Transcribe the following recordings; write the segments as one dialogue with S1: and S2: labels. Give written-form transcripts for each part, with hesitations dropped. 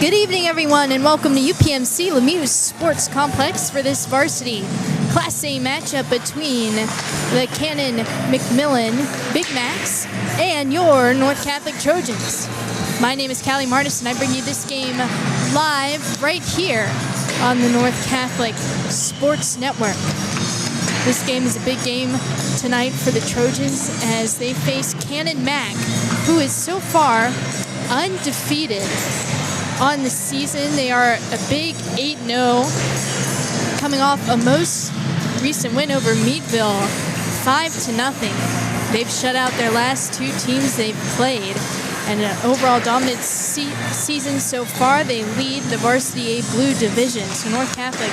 S1: Good evening, everyone, and welcome to UPMC Lemieux Sports Complex for this varsity Class A matchup between the Canon McMillan Big Macs and your North Catholic Trojans. My name is Callie Martis, and I bring you this game live right here on the North Catholic Sports Network. This game is a big game tonight for the Trojans as they face Canon Mac, who is so far undefeated on the season. They are a big 8-0, coming off a most recent win over Meadville, 5-0. They've shut out their last two teams they've played, and an overall dominant season so far. They lead the Varsity A Blue Division. So North Catholic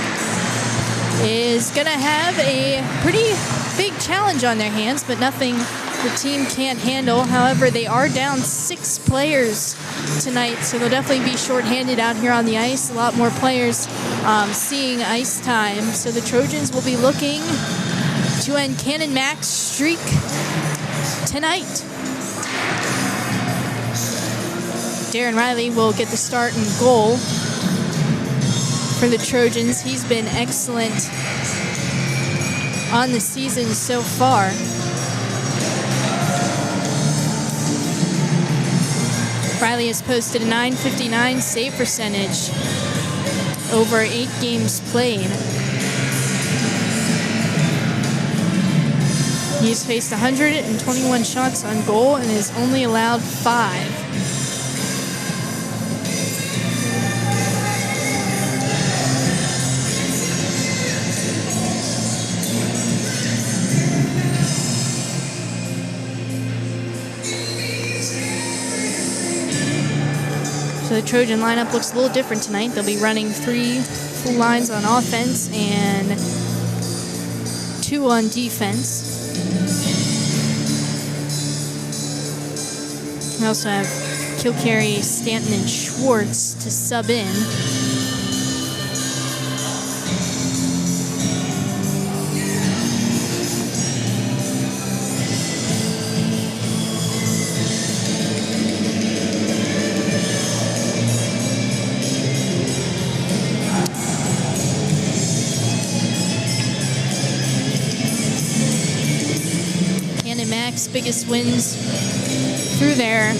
S1: is going to have a pretty big challenge on their hands, but nothing the team can't handle. However, they are down 6 players tonight, so they'll definitely be shorthanded out here on the ice. A lot more players seeing ice time. So the Trojans will be looking to end Canon Mac's streak tonight. Darren Riley will get the start and goal for the Trojans. He's been excellent on the season so far. Riley has posted a .959 save percentage over 8 games played. He's faced 121 shots on goal and has only allowed 5. So the Trojan lineup looks a little different tonight. They'll be running 3 full lines on offense and 2 on defense. We also have Kilcarry, Stanton, and Schwartz to sub in. Biggest wins through their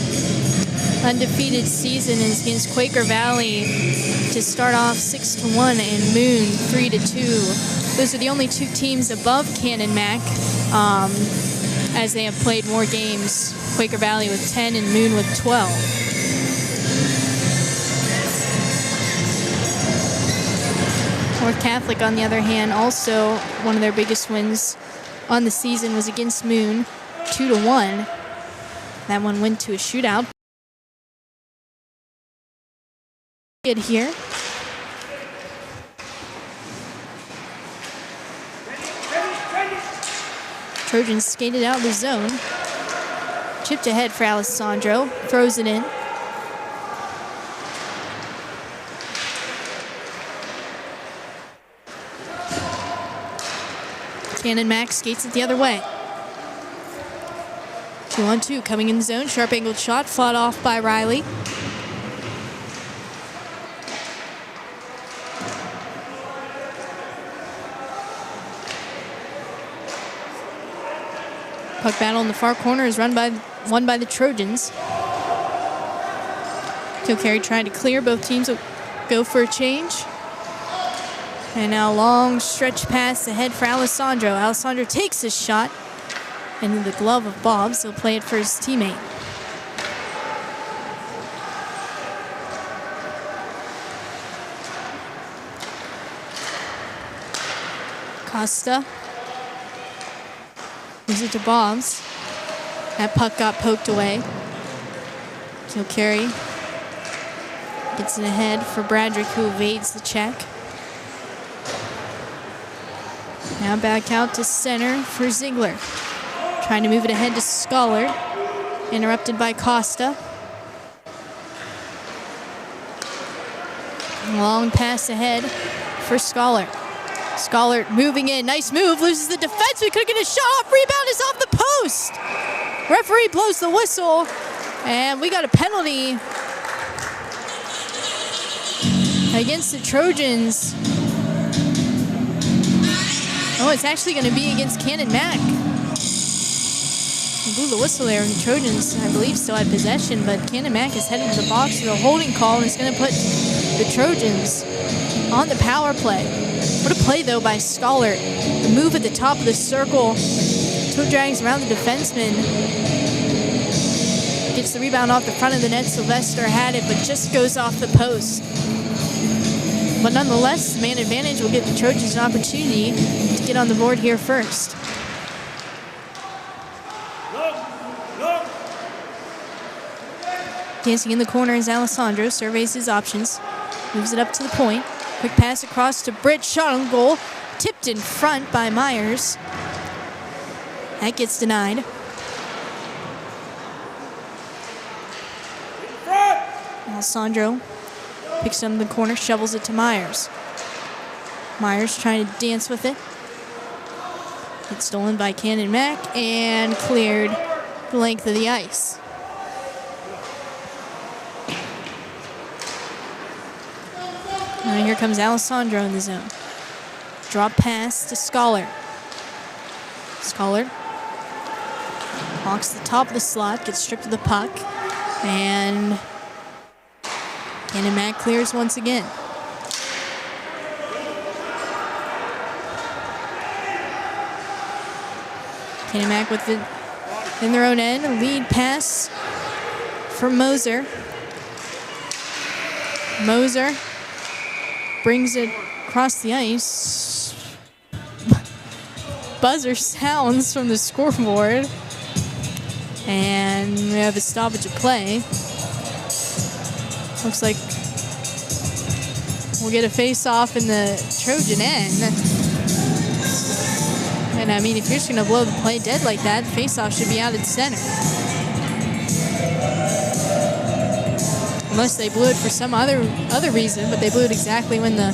S1: undefeated season is against Quaker Valley to start off 6-1 and Moon 3-2. Those are the only 2 teams above Canon Mac as they have played more games. Quaker Valley with 10 and Moon with 12. North Catholic, on the other hand, also one of their biggest wins on the season was against Moon, 2-1. That one went to a shootout. Here. Trojans skated out of the zone. Chipped ahead for Alessandro. Throws it in. Canon Mac skates it the other way. 2-on-2 coming in the zone. Sharp angled shot fought off by Riley. Puck battle in the far corner is won by the Trojans. Kilcarry trying to clear. Both teams will go for a change. And now long stretch pass ahead for Alessandro. Alessandro takes his shot into the glove of Bobs. He'll play it for his teammate. Costa gives it to Bobs. That puck got poked away. Kilcarry gets it ahead for Bradrick, who evades the check. Now back out to center for Ziegler. Trying to move it ahead to Scholar. Interrupted by Costa. Long pass ahead for Scholar. Scholar moving in. Nice move. Loses the defense. We could get a shot off. Rebound is off the post. Referee blows the whistle. And we got a penalty against the Trojans. Oh, it's actually going to be against Canon Mac. He blew the whistle there, and the Trojans, I believe, still had possession, but Canon Mac is heading to the box for a holding call, and it's going to put the Trojans on the power play. What a play, though, by Scholar. The move at the top of the circle. Toe drags around the defenseman. Gets the rebound off the front of the net. Sylvester had it, but just goes off the post. But nonetheless, the man advantage will give the Trojans an opportunity to get on the board here first. Dancing in the corner is Alessandro. Surveys his options. Moves it up to the point. Quick pass across to Britt. Shot on goal. Tipped in front by Myers. That gets denied. Alessandro picks it up in the corner, shovels it to Myers. Myers trying to dance with it. It's stolen by Canon Mac and cleared the length of the ice. And here comes Alessandro in the zone. Drop pass to Scholar. Scholar walks the top of the slot, gets stripped of the puck, and Canon Mac clears once again. Canon Mac with it in their own end. A lead pass for Moser. Moser brings it across the ice. Buzzer sounds from the scoreboard. And we have a stoppage of play. Looks like we'll get a face-off in the Trojan end. And I mean, if you're just going to blow the play dead like that, the face-off should be out at center. Unless they blew it for some other reason, but they blew it exactly when the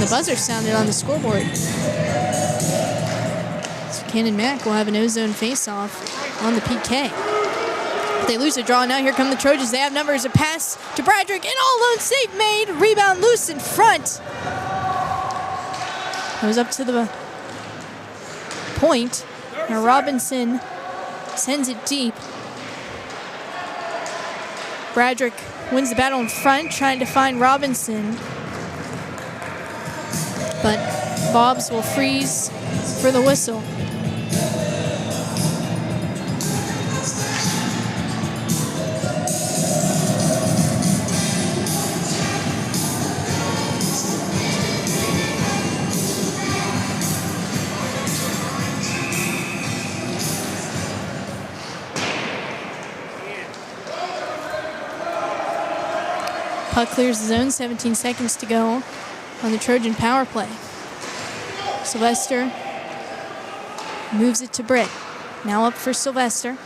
S1: buzzer sounded on the scoreboard. So Canon Mac will have an ozone face-off on the PK. If they lose a draw now, here come the Trojans. They have numbers. A pass to Bradrick, and all-alone save made. Rebound loose in front. Goes up to the point. Now Robinson sends it deep. Bradrick wins the battle in front, trying to find Robinson. But Bobs will freeze for the whistle. Puck clears the zone, 17 seconds to go on the Trojan power play. Sylvester moves it to Britt. Now up for Sylvester.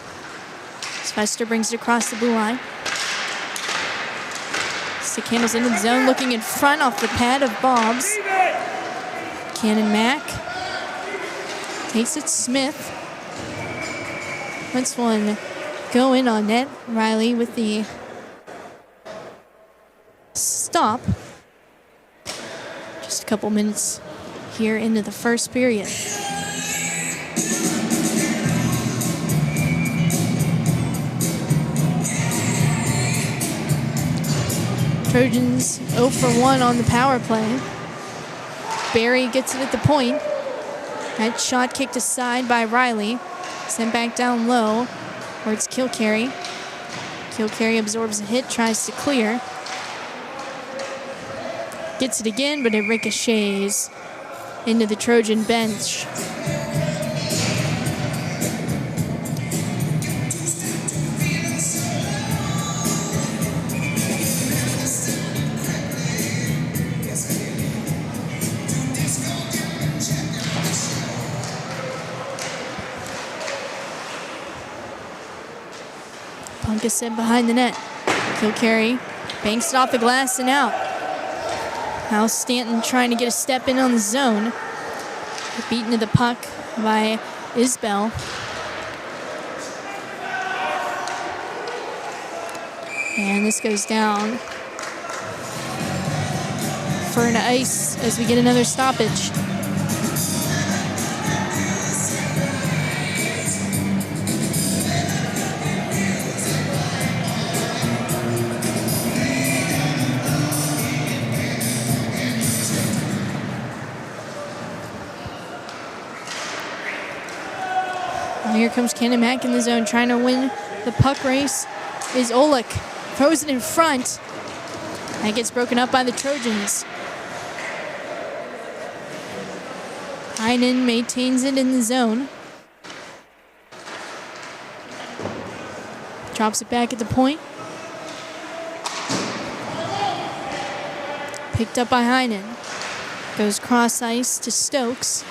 S1: Sylvester brings it across the blue line. Stick handles into the zone, looking in front off the pad of Bobs. Canon Mac takes it Smith. Lets one go in on net. Riley with the stop. Just a couple minutes here into the first period. Trojans 0 for 1 on the power play. Barry gets it at the point. That shot kicked aside by Riley. Sent back down low, where it's Kilcarry. Kilcarry absorbs a hit, tries to clear. Gets it again, but it ricochets into the Trojan bench. Punk is sent behind the net. Kilcarry banks it off the glass and out. Now Stanton trying to get a step in on the zone. Beaten to the puck by Isbell. And this goes down. for an ice as we get another stoppage. Here comes Canon Mac in the zone, trying to win the puck race is Oleg. Throws it in front. That gets broken up by the Trojans. Heinen maintains it in the zone. Drops it back at the point. Picked up by Heinen. Goes cross ice to Stokes.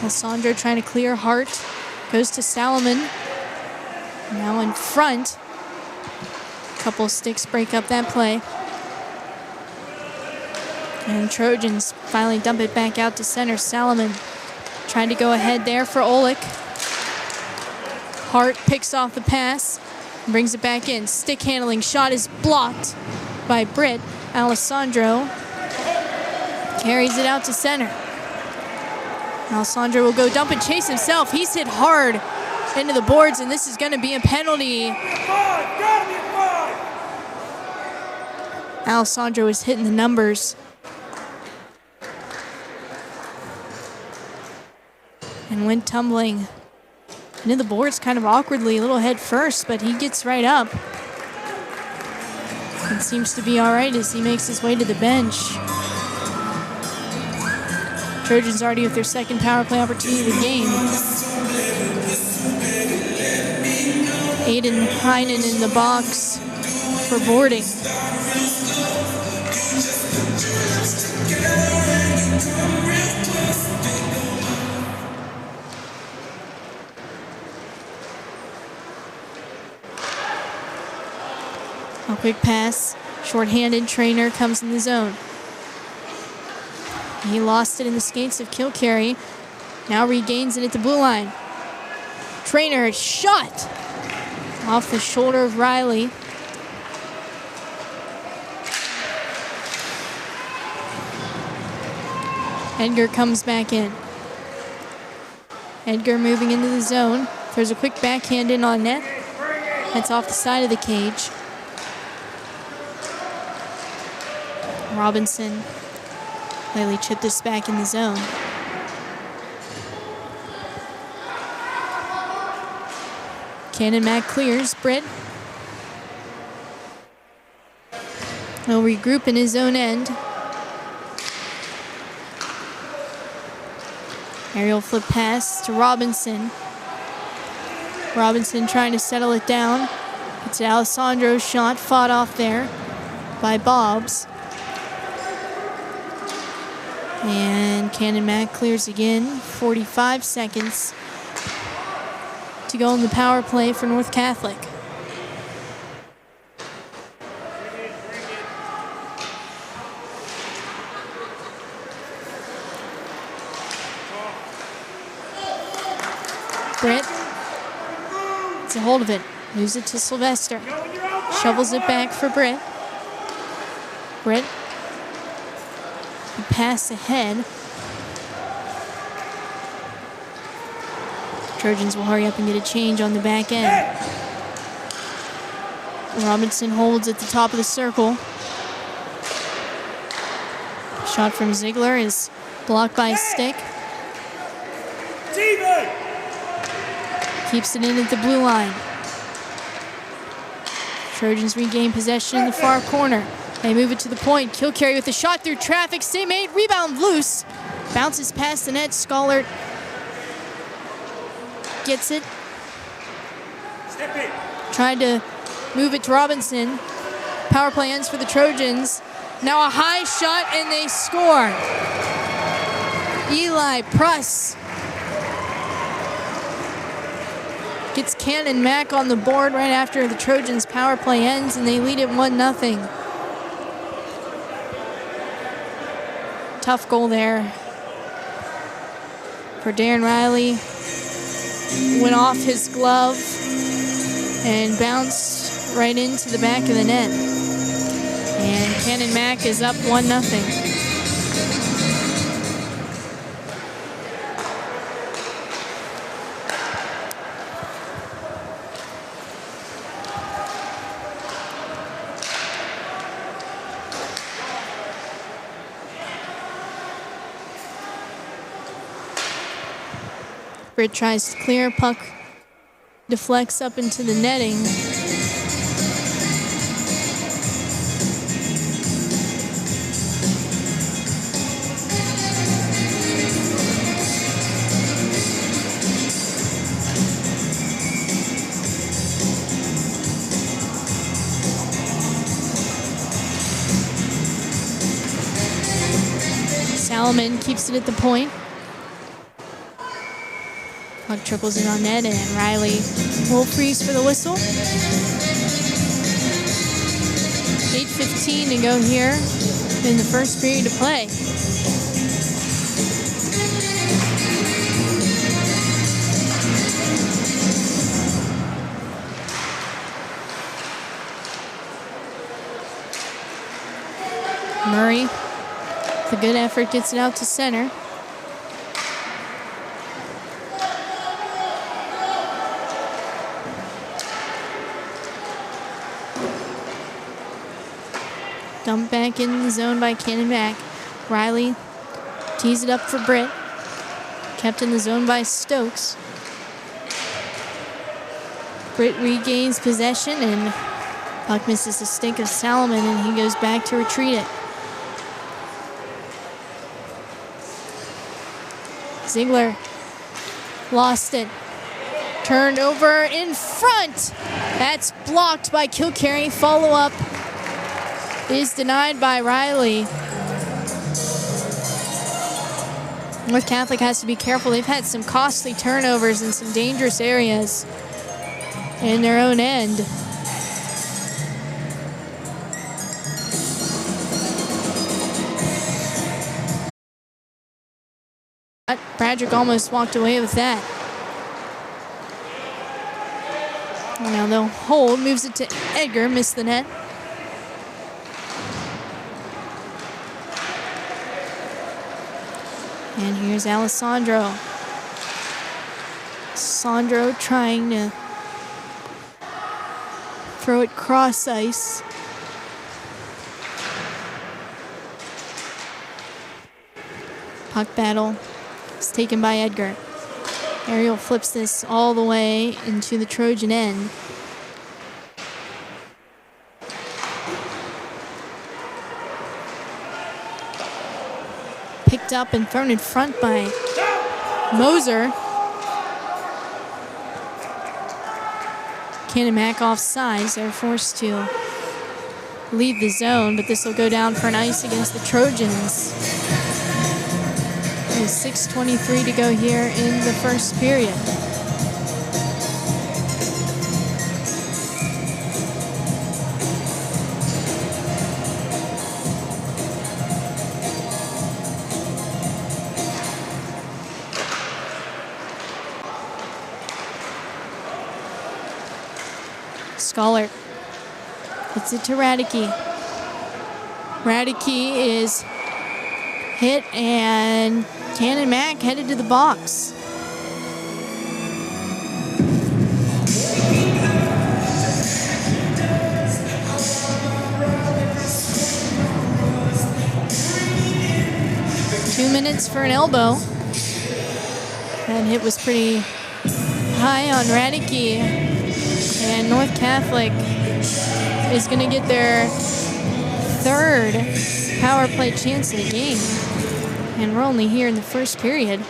S1: Alessandro trying to clear Hart. Goes to Salomon. Now in front. Couple sticks break up that play. And Trojans finally dump it back out to center. Salomon trying to go ahead there for Oleg. Hart picks off the pass. Brings it back in. Stick handling. Shot is blocked by Britt. Alessandro carries it out to center. Alessandro will go dump and chase himself. He's hit hard into the boards, and this is going to be a penalty. Alessandro is hitting the numbers. And went tumbling into the boards kind of awkwardly, a little head first, but he gets right up. It seems to be all right as he makes his way to the bench. Trojans already with their second power play opportunity of the game. Aiden Heinen in the box for boarding. A quick pass, short-handed. Trainer comes in the zone. He lost it in the skates of Kilcarry. Now regains it at the blue line. Trainer shot off the shoulder of Riley. Edgar comes back in. Edgar moving into the zone. Throws a quick backhand in on net. That's off the side of the cage. Robinson. Lately chipped this back in the zone. Canon Mac clears. Britt. He'll regroup in his own end. Aerial flip pass to Robinson. Robinson trying to settle it down. It's Alessandro's shot, fought off there by Bobs. And Canon Mac clears again. 45 seconds to go in the power play for North Catholic. Britt gets a hold of it. Moves it to Sylvester. Shovels it back for Britt. Britt. Pass ahead. Trojans will hurry up and get a change on the back end. Robinson holds at the top of the circle. Shot from Ziegler is blocked by a stick. Keeps it in at the blue line. Trojans regain possession in the far corner. They move it to the point. Kilcarry with a shot through traffic. Stay made. Rebound loose. Bounces past the net. Schollert gets it. Tried to move it to Robinson. Power play ends for the Trojans. Now a high shot and they score. Eli Pruss gets Canon Mac on the board right after the Trojans' power play ends, and they lead it 1-0. Tough goal there for Darren Riley. Went off his glove and bounced right into the back of the net. And Canon Mac is up 1-0. Britt tries to clear, puck deflects up into the netting. Salomon keeps it at the point. Puck triples in on net, and Riley will freeze for the whistle. 8:15 to go here in the first period of play. Murray, with a good effort, gets it out to center. Dumped back in the zone by Canon Mac. Riley tees it up for Britt. Kept in the zone by Stokes. Britt regains possession, and puck misses the stick of Salomon, and he goes back to retrieve it. Ziegler lost it. Turned over in front. That's blocked by Kilcarry. Follow-up is denied by Riley. North Catholic has to be careful. They've had some costly turnovers in some dangerous areas in their own end. Bradrick almost walked away with that. Now they'll hold, moves it to Edgar, missed the net. And here's Alessandro. Sandro trying to throw it cross ice. Puck battle is taken by Edgar. Ariel flips this all the way into the Trojan end. Picked up and thrown in front by Moser. Canon Mac offsides. They're forced to leave the zone, but this will go down for an ice against the Trojans. There's 6:23 to go here in the first period. Scholar gets it to Radicke. Radicke is hit, and Canon Mac headed to the box. Two minutes for an elbow. That hit was pretty high on Radicke. And North Catholic is going to get their third power play chance of the game. And we're only here in the first period.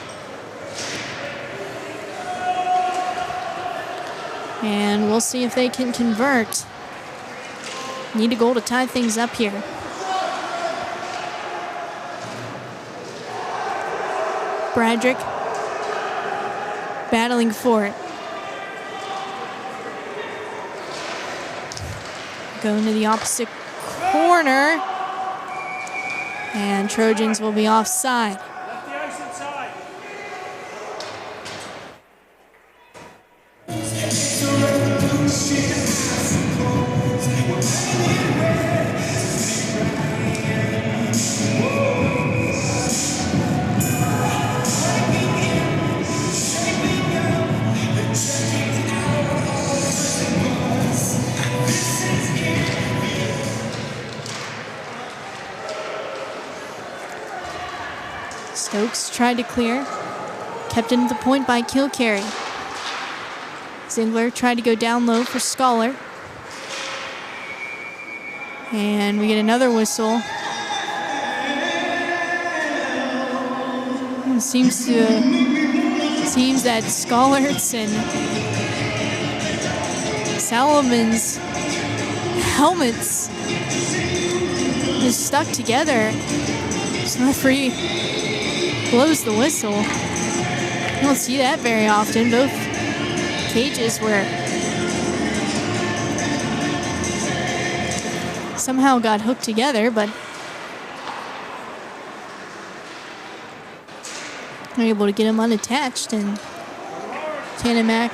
S1: And we'll see if they can convert. Need a goal to tie things up here. Bradrick battling for it. Going to the opposite corner. And Trojans will be offside.
S2: Left the ice inside.
S1: Stokes tried to clear. Kept into the point by Kilcarry. Ziegler tried to go down low for Scholar. And we get another whistle. It seems that Scollard's and Salomon's helmets is stuck together. So the referee blows the whistle. You don't see that very often. Both cages were somehow got hooked together, but they're able to get them unattached, and Canon Mac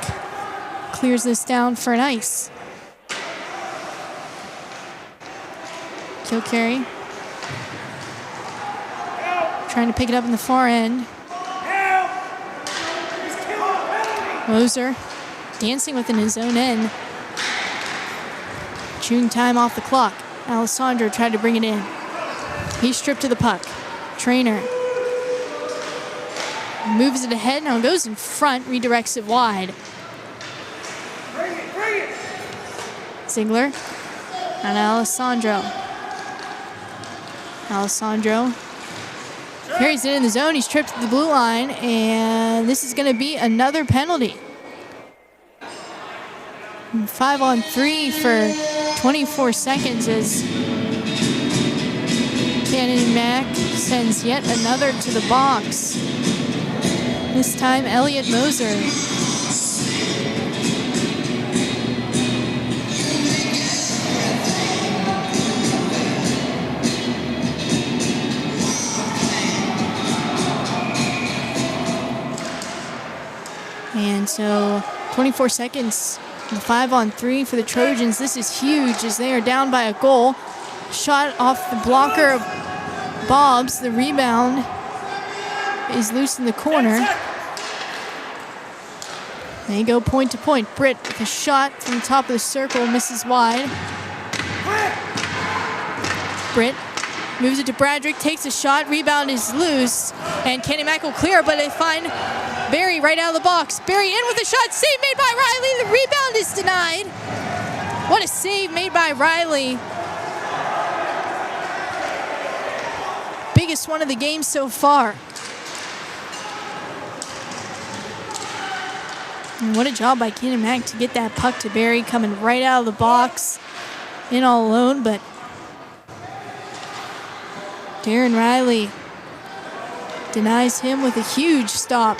S1: clears this down for an ice. Kilcarry trying to pick it up in the far end. Moser dancing within his own end. Chewing time off the clock. Alessandro tried to bring it in. He stripped to the puck. Trainer moves it ahead, now goes in front, redirects it wide. Ziegler and Alessandro. Alessandro carries it in the zone. He's tripped to the blue line, and this is going to be another penalty. 5-on-3 for 24 seconds as Canon Mac sends yet another to the box. This time, Elliot Moser. And so 24 seconds, 5-on-3 for the Trojans. This is huge as they are down by a goal. Shot off the blocker of Bob's. The rebound is loose in the corner. They go point to point. Britt with a shot from the top of the circle, misses wide. Britt moves it to Bradrick, takes a shot, rebound is loose, and Canon Mac will clear, but they find Barry right out of the box. Barry in with a shot, save made by Riley. The rebound is denied. What a save made by Riley. Biggest one of the game so far. And what a job by Canon Mac to get that puck to Barry, coming right out of the box, in all alone, but Darren Riley denies him with a huge stop.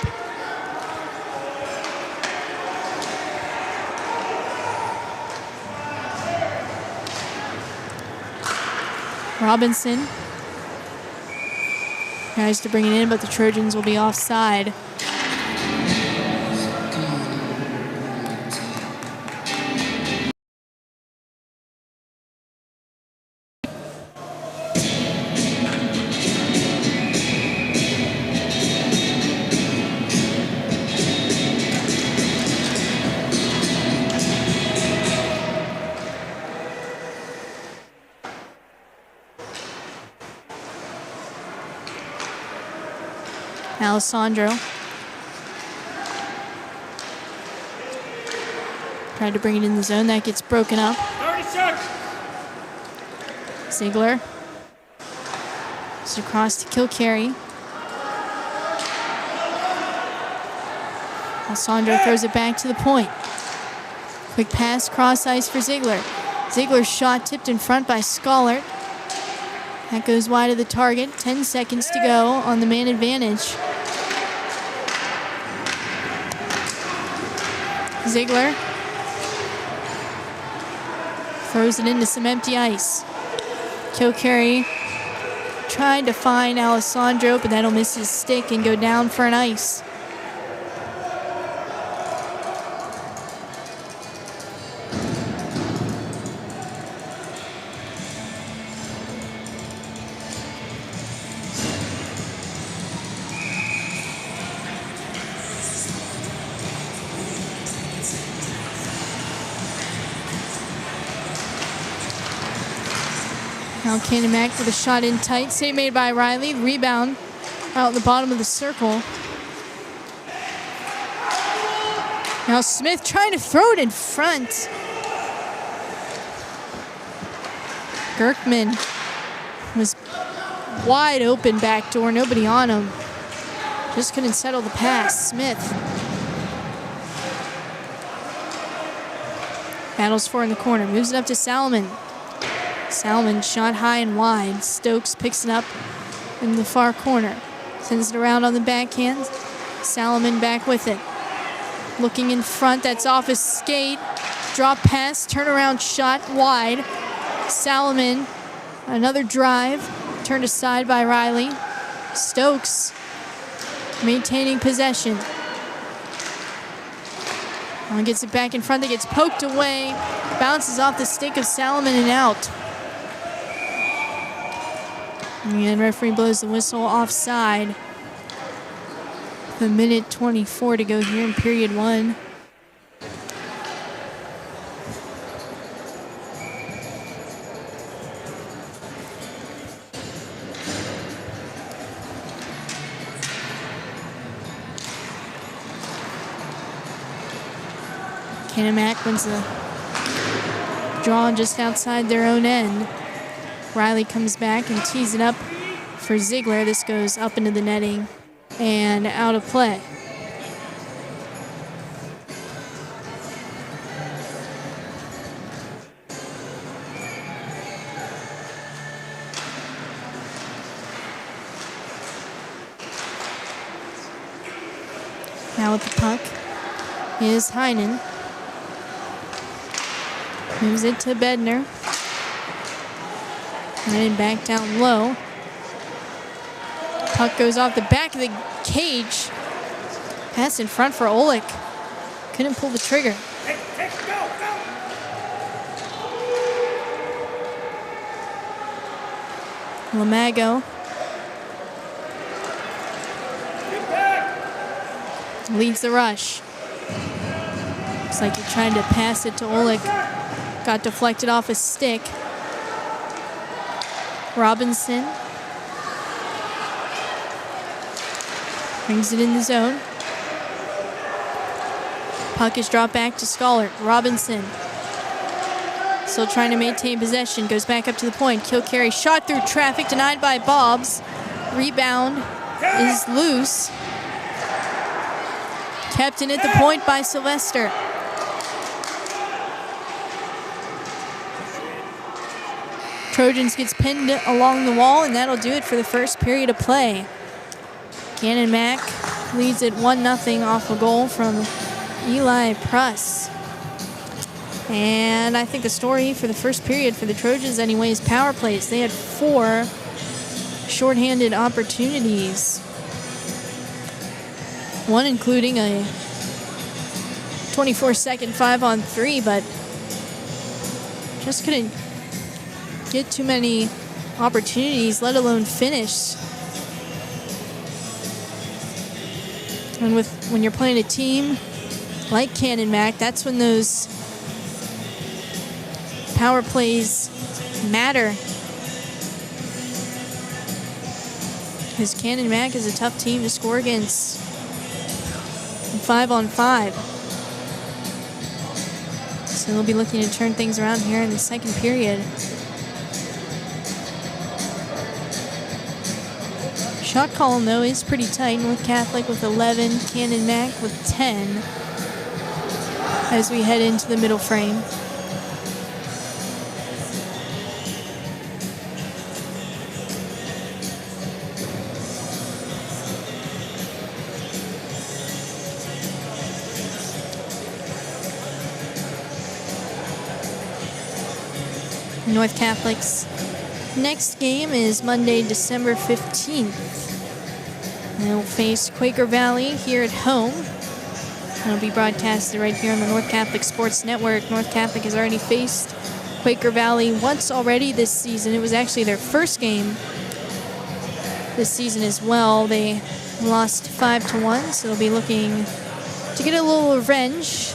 S1: Robinson tries to bring it in, but the Trojans will be offside. Alessandro tried to bring it in the zone. That gets broken up.
S2: 30 seconds.
S1: Ziegler. It's across to Kilcarry. Alessandro throws it back to the point. Quick pass, cross ice for Ziegler. Ziegler's shot tipped in front by Scholar. That goes wide of the target. 10 seconds to go on the man advantage. Ziegler throws it into some empty ice. Kilcarry tried to find Alessandro, but that'll miss his stick and go down for an ice. Now Canon Mac with a shot in tight. Save made by Riley. Rebound out in the bottom of the circle. Now Smith trying to throw it in front. Gerkman was wide open back door, nobody on him. Just couldn't settle the pass. Smith battles for in the corner, moves it up to Salomon. Salomon shot high and wide. Stokes picks it up in the far corner. Sends it around on the backhand. Salomon back with it. Looking in front, that's off his skate. Drop pass, turnaround shot wide. Salomon, another drive. Turned aside by Riley. Stokes maintaining possession. Gets it back in front, that gets poked away. Bounces off the stick of Salomon and out. And referee blows the whistle offside. A minute 24 to go here in period 1. Canon Mac wins the draw just outside their own end. Riley comes back and tees it up for Ziegler. This goes up into the netting and out of play. Now with the puck is Heinen. Moves it to Bednar. And then back down low. Puck goes off the back of the cage. Pass in front for Oleg. Couldn't pull the trigger. Lemieux leads the rush. Looks like he tried to pass it to Oleg. Got deflected off his stick. Robinson brings it in the zone. Puck is dropped back to Scholar. Robinson still trying to maintain possession. Goes back up to the point. Kill carry. Shot through traffic. Denied by Bobs. Rebound is loose. Kept in at the point by Sylvester. Trojans gets pinned along the wall, and that'll do it for the first period of play. Canon Mac leads it 1-0 off a goal from Eli Pruss. And I think the story for the first period for the Trojans anyways, power plays. They had 4 shorthanded opportunities. One including a 24-second 5-on-3, but just couldn't get too many opportunities, let alone finish. And when you're playing a team like Canon Mac, that's when those power plays matter. Because Canon Mac is a tough team to score against in 5-on-5. So they'll be looking to turn things around here in the second period. Shot column, though, is pretty tight. North Catholic with 11, Canon Mac with 10 as we head into the middle frame. North Catholic's next game is Monday, December 15th. They'll face Quaker Valley here at home. It'll be broadcasted right here on the North Catholic Sports Network. North Catholic has already faced Quaker Valley once already this season. It was actually their first game this season as well. They lost 5-1, so they'll be looking to get a little revenge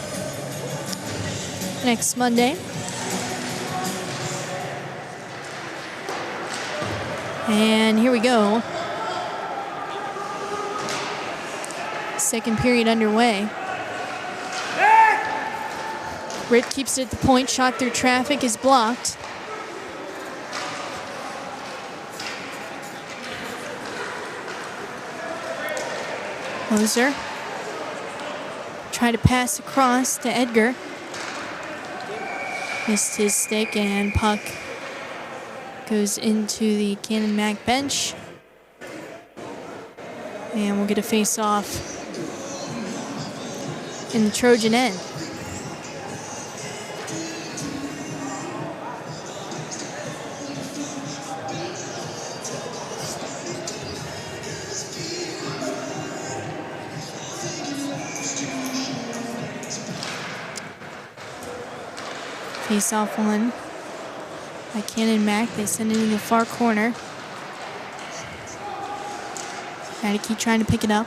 S1: next Monday. And here we go. Second period underway. Ritt keeps it at the point. Shot through traffic is blocked. Moser. Try to pass across to Edgar. Missed his stick, and puck goes into the Canon Mac bench. And we'll get a face-off in the Trojan end. Face-off one by Canon Mac. They send it in the far corner. Radicke trying to pick it up.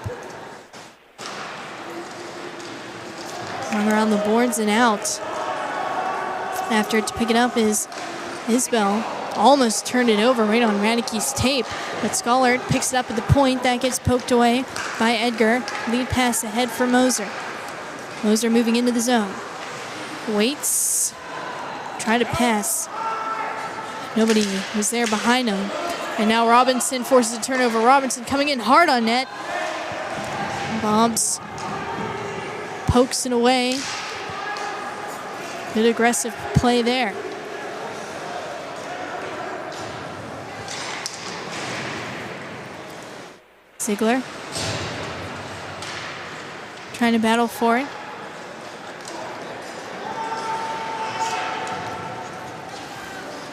S1: Run around the boards and out. After it to pick it up is Isbell. Almost turned it over right on Radicke's tape, but Schollert picks it up at the point. That gets poked away by Edgar. Lead pass ahead for Moser. Moser moving into the zone. Waits. Try to pass. Nobody was there behind him. And now Robinson forces a turnover. Robinson coming in hard on net. Bumps. Pokes it away. Good aggressive play there. Ziegler. Trying to battle for it.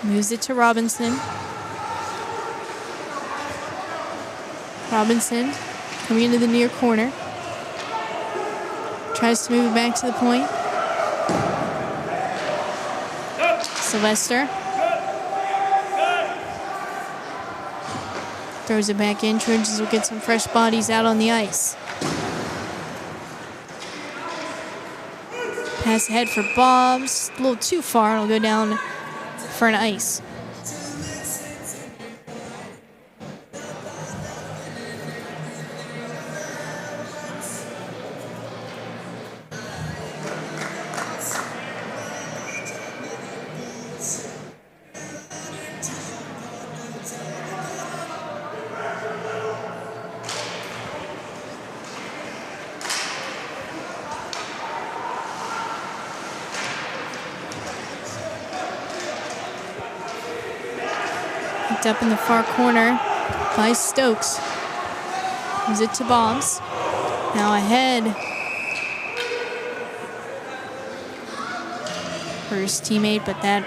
S1: Moves it to Robinson. Robinson coming into the near corner. Tries to move it back to the point. Sylvester. Throws it back in. Trojans will get some fresh bodies out on the ice. Pass ahead for Bobs. A little too far. It'll go down for an ice. Up in the far corner by Stokes. Moves it to Bobs. Now ahead for his teammate, but that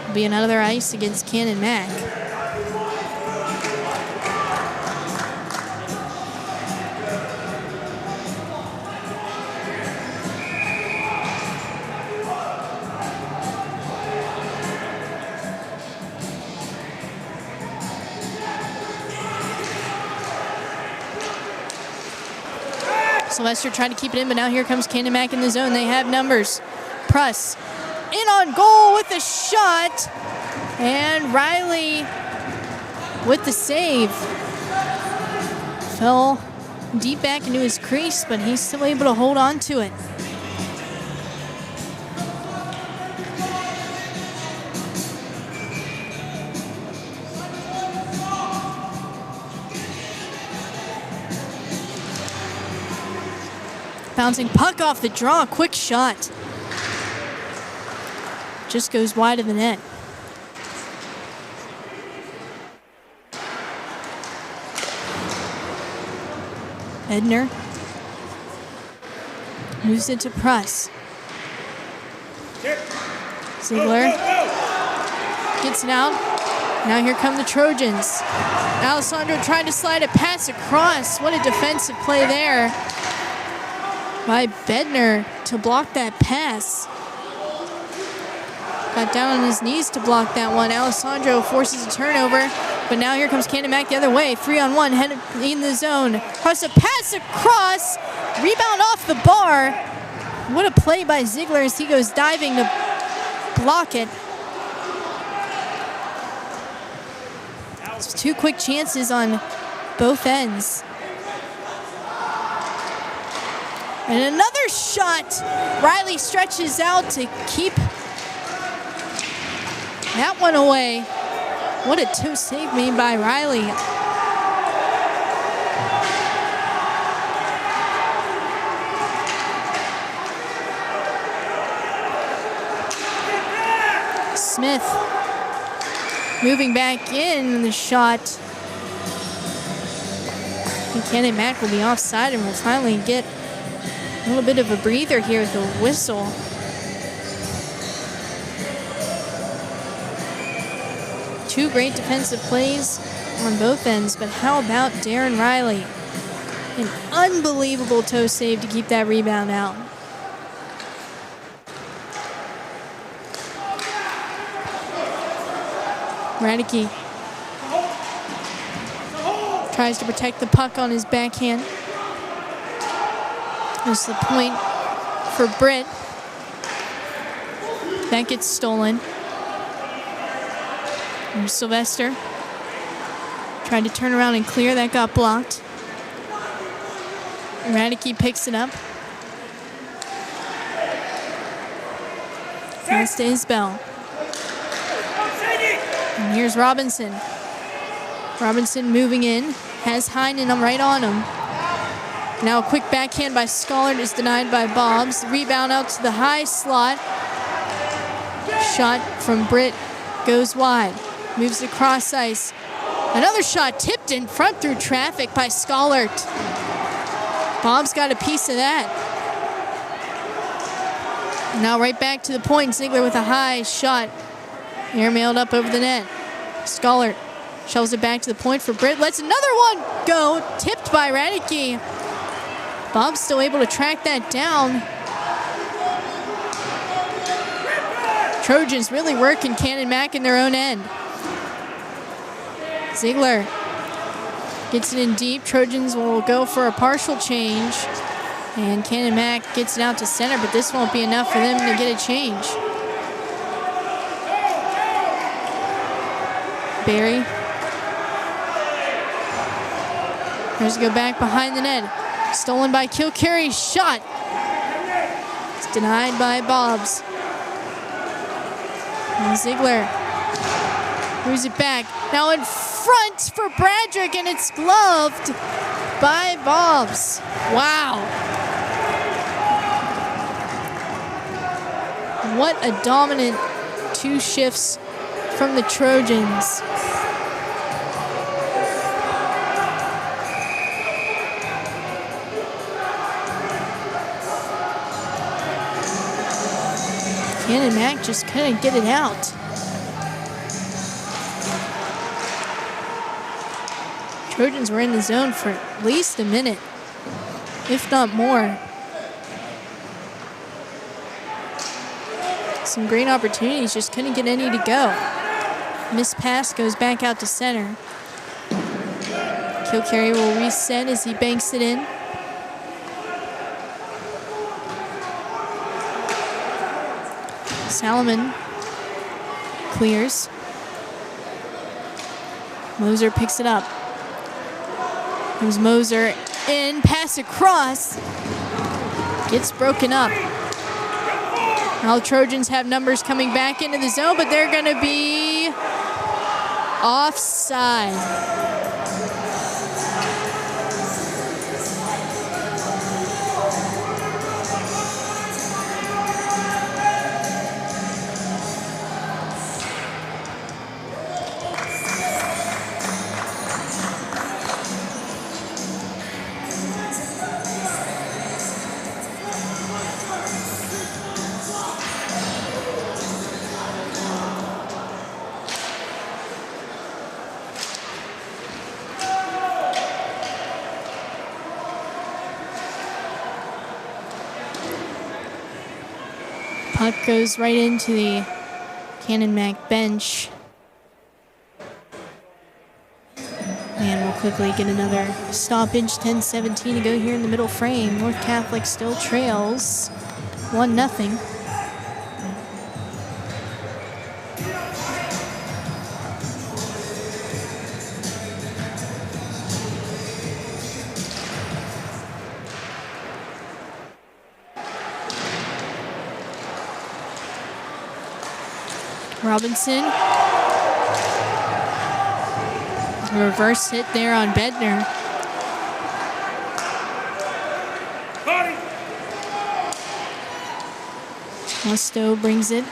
S1: will be another ice against Canon Mac. Sylvester tried to keep it in, but now here comes Canon Mac in the zone. They have numbers. Pruss in on goal with a shot. And Riley with the save. Fell deep back into his crease, but he's still able to hold on to it. Bouncing puck off the draw, quick shot. Just goes wide of the net. Edner moves it to Pruss. Ziegler gets it out. Now here come the Trojans. Alessandro tried to slide a pass across. What a defensive play there by Bednar to block that pass. Got down on his knees to block that one. Alessandro forces a turnover, but now here comes Canon Mac the other way. 3-on-1, head in the zone. Cross a pass across, rebound off the bar. What a play by Ziegler as he goes diving to block it. It's two quick chances on both ends. And another shot. Riley stretches out to keep that one away. What a toe save made by Riley. Smith moving back in the shot. And Canon Mac will be offside and will finally get a little bit of a breather here with a whistle. Two great defensive plays on both ends, but how about Darren Riley? An unbelievable toe save to keep that rebound out. Radicke tries to protect the puck on his backhand. There's the point for Britt. That gets stolen. And Sylvester tried to turn around and clear. That got blocked. Radicke picks it up. Pass to Isbell. And here's Robinson. Robinson moving in. Has Heinen right on him. Now a quick backhand by Scollard is denied by Bobs. Rebound out to the high slot. Shot from Britt goes wide. Moves across ice. Another shot tipped in front through traffic by Scollard. Bob's got a piece of that. Now right back to the point. Ziegler with a high shot. Airmailed up over the net. Scollard shovels it back to the point for Britt. Lets another one go. Tipped by Radicke. Bob's still able to track that down. Trojans really working Canon Mac in their own end. Ziegler gets it in deep. Trojans will go for a partial change. And Canon Mac gets it out to center, but this won't be enough for them to get a change. Barry. Tries to go back behind the net. Stolen by Kilcarry. Shot. It's denied by Bobs. And Ziegler moves it back. Now in front for Bradrick, and it's gloved by Bobs. Wow. What a dominant two shifts from the Trojans. Canon Mac just couldn't get it out. Trojans were in the zone for at least a minute, if not more. Some great opportunities, just couldn't get any to go. Missed pass goes back out to center. Kilcarry will reset as he banks it in. Salomon clears. Moser picks it up. Comes Moser in, pass across. Gets broken up. Now the Trojans have numbers coming back into the zone, but they're going to be offside. Puck goes right into the Canon Mac bench. And we'll quickly get another stoppage. 10:17 to go here in the middle frame. North Catholic still trails 1-0. Robinson. Reverse hit there on Bednar. Musto brings it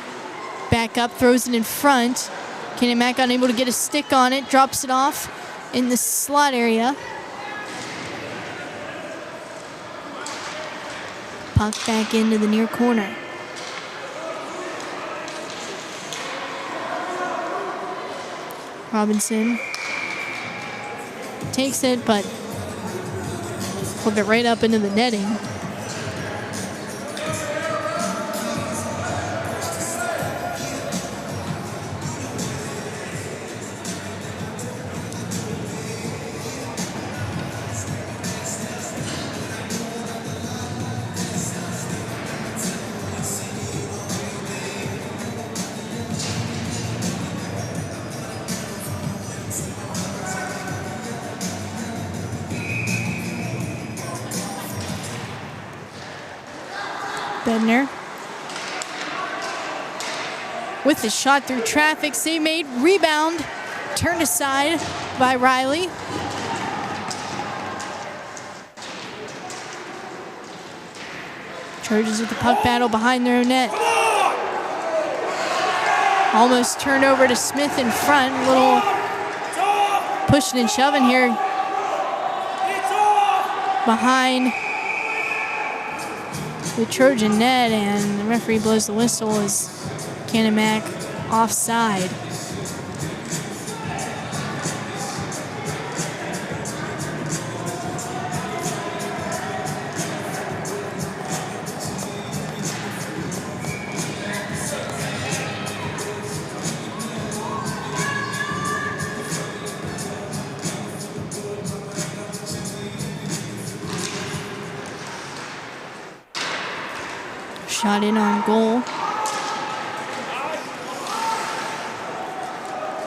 S1: back up, throws it in front. Canon Mac unable to get a stick on it, drops it off in the slot area. Puck back into the near corner. Robinson takes it, but pulled it right up into the netting. Bednar with the shot through traffic, save made, rebound, turned aside by Riley. Trojans with the puck battle behind their own net. Almost turned over to Smith in front, a little pushing and shoving here behind the Trojan net, and the referee blows the whistle as Canon Mac offside. Shot in on goal.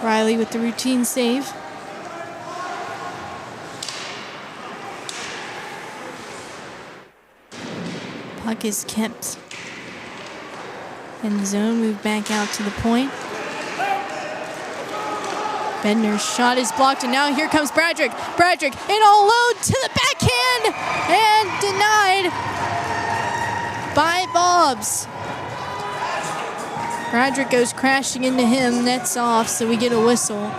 S1: Riley with the routine save. Puck is kept in the zone, moved back out to the point. Bednar's shot is blocked, and now here comes Bradrick. Bradrick in all load to the backhand and denied by Bobs. Bradrick goes crashing into him, nets off, so we get a whistle.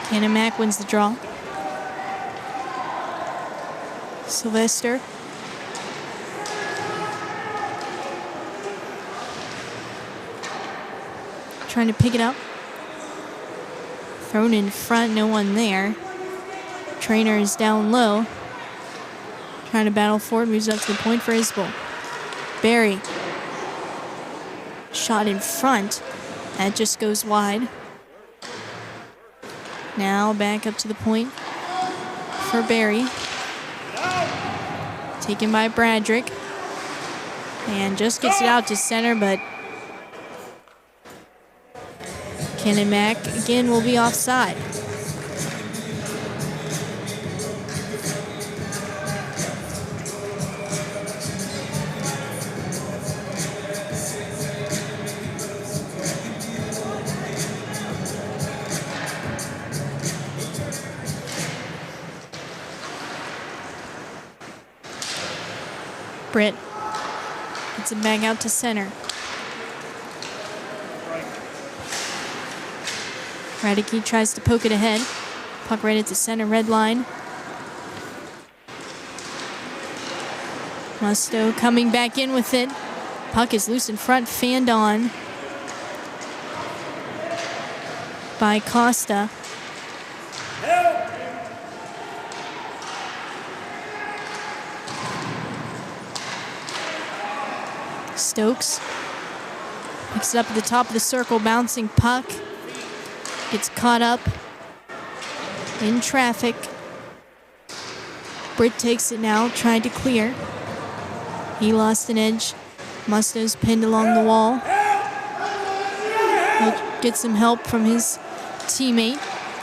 S1: Canon Mac wins the draw. Sylvester. Trying to pick it up. Thrown in front, no one there. Trainer is down low. Trying to battle forward, moves up to the point for Isbell. Barry. Shot in front. That just goes wide. Now back up to the point for Barry. Taken by Bradrick. And just gets it out to center, but Canon Mac again will be offside. Britt gets it back out to center. Radicke tries to poke it ahead. Puck right at the center red line. Musto coming back in with it. Puck is loose in front, fanned on by Costa. Stokes picks it up at the top of the circle, bouncing puck. Gets caught up in traffic. Britt takes it now, tried to clear. He lost an edge. Musto's pinned along the wall. He'll get some help from his teammate.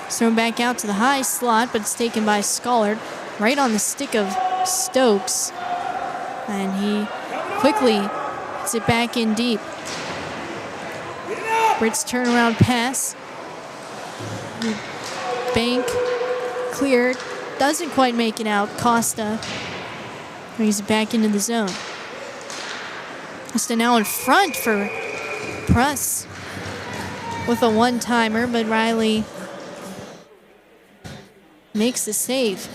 S1: It's thrown back out to the high slot, but it's taken by Scollard right on the stick of Stokes. And he quickly gets it back in deep. Britt's turnaround pass. Bank cleared. Doesn't quite make it out. Costa brings it back into the zone. Costa now in front for Press with a one-timer, but Riley makes the save.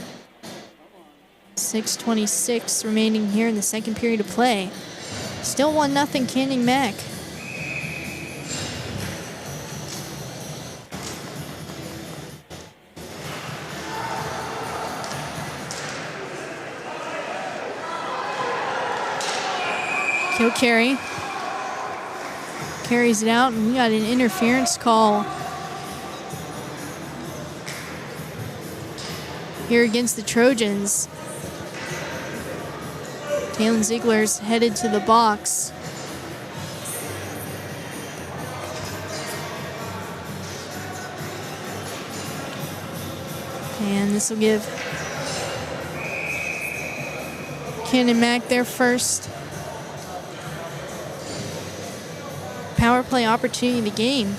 S1: 6:26 remaining here in the second period of play. Still 1-0 Canning Mac. Kill carry. Carries it out, and we got an interference call here against the Trojans. Taylon Ziegler's headed to the box. And this will give Canon Mac their first power play opportunity of the game.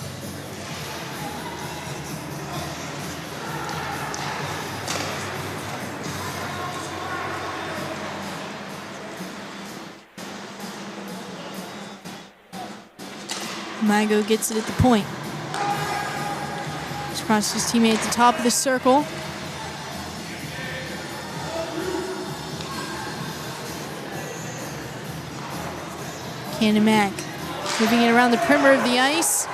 S1: Mago gets it at the point. Just crosses his teammate at the top of the circle. Canon Mac moving it around the perimeter of the ice.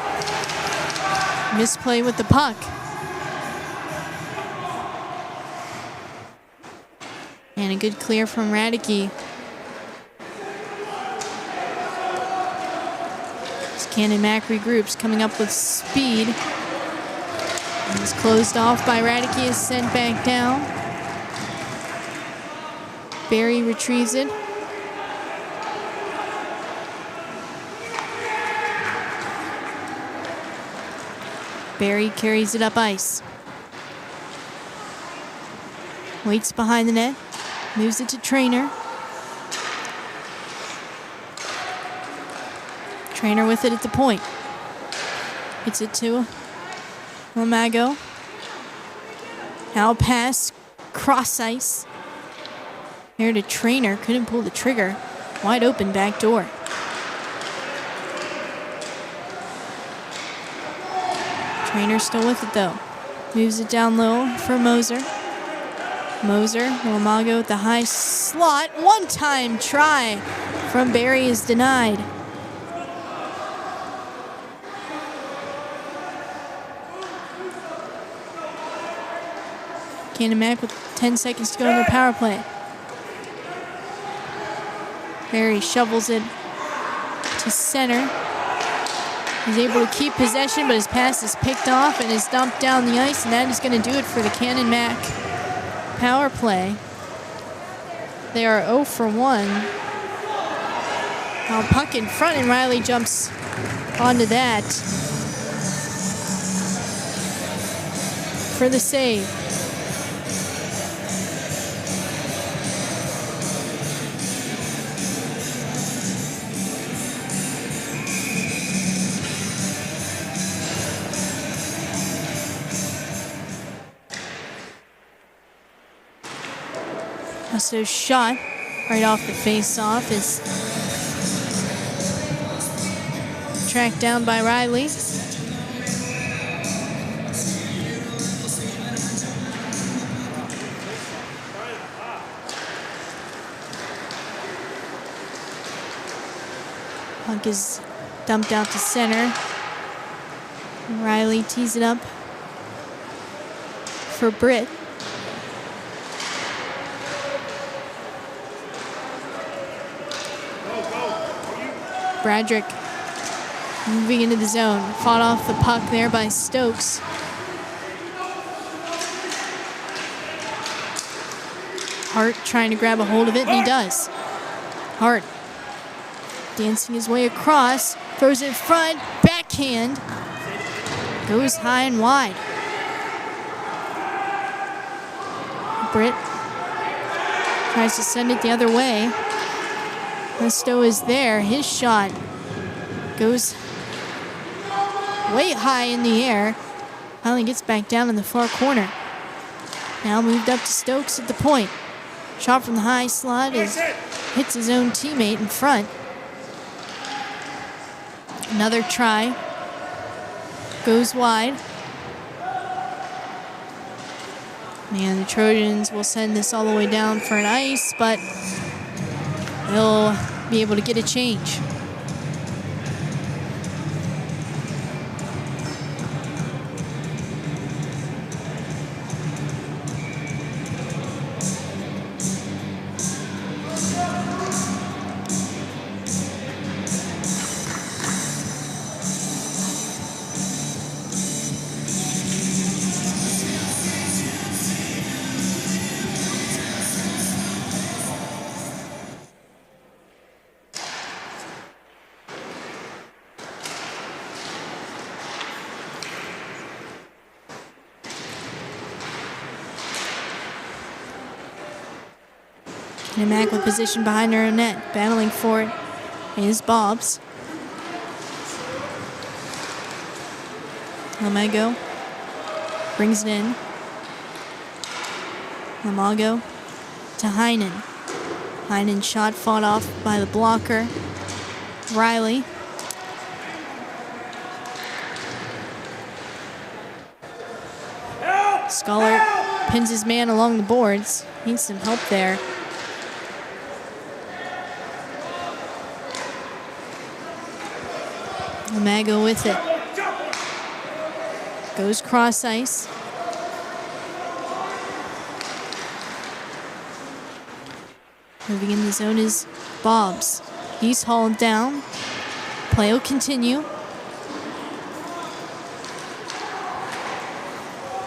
S1: Misplay with the puck. And a good clear from Radicke. Canon Mac regroups, coming up with speed. And is closed off by Radicke, is sent back down. Barry retrieves it. Barry carries it up ice. Waits behind the net. Moves it to Trainer. Trainer with it at the point. Gets it to Lemago. Now pass, cross ice. Here to Trainer, couldn't pull the trigger. Wide open back door. Trainer still with it though. Moves it down low for Moser. Moser, Lemago at the high slot. One-time try from Barry is denied. Canon Mac with 10 seconds to go in their power play. Barry shovels it to center. He's able to keep possession, but his pass is picked off and is dumped down the ice, and that is going to do it for the Canon Mac power play. They are 0 for 1. Now puck in front, and Riley jumps onto that for the save. So shot right off the face-off is tracked down by Riley. Puck is dumped out to center. Riley tees it up for Britt. Bradrick moving into the zone. Fought off the puck there by Stokes. Hart trying to grab a hold of it, and he does. Hart dancing his way across, throws it in front, backhand, goes high and wide. Britt tries to send it the other way. Lesto is there. His shot goes way high in the air. Finally gets back down in the far corner. Now moved up to Stokes at the point. Shot from the high slot hits his own teammate in front. Another try. Goes wide. And the Trojans will send this all the way down for an ice, but they'll be able to get a change. Mack with position behind her own net. Battling for it is Bobs. Lemieux brings it in. Lemieux to Heinen. Heinen shot fought off by the blocker. Riley. Scholar pins his man along the boards. Needs some help there. Lemieux with it. Goes cross ice. Moving in the zone is Bobs. He's hauled down. Play will continue.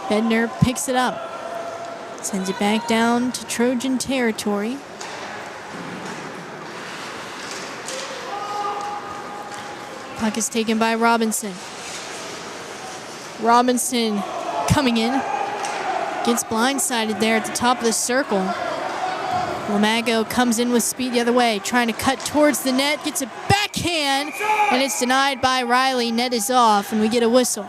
S1: Bednar picks it up. Sends it back down to Trojan territory. Puck is taken by Robinson. Robinson coming in. Gets blindsided there at the top of the circle. Lemieux comes in with speed the other way, trying to cut towards the net. Gets a backhand, and it's denied by Riley. Net is off, and we get a whistle.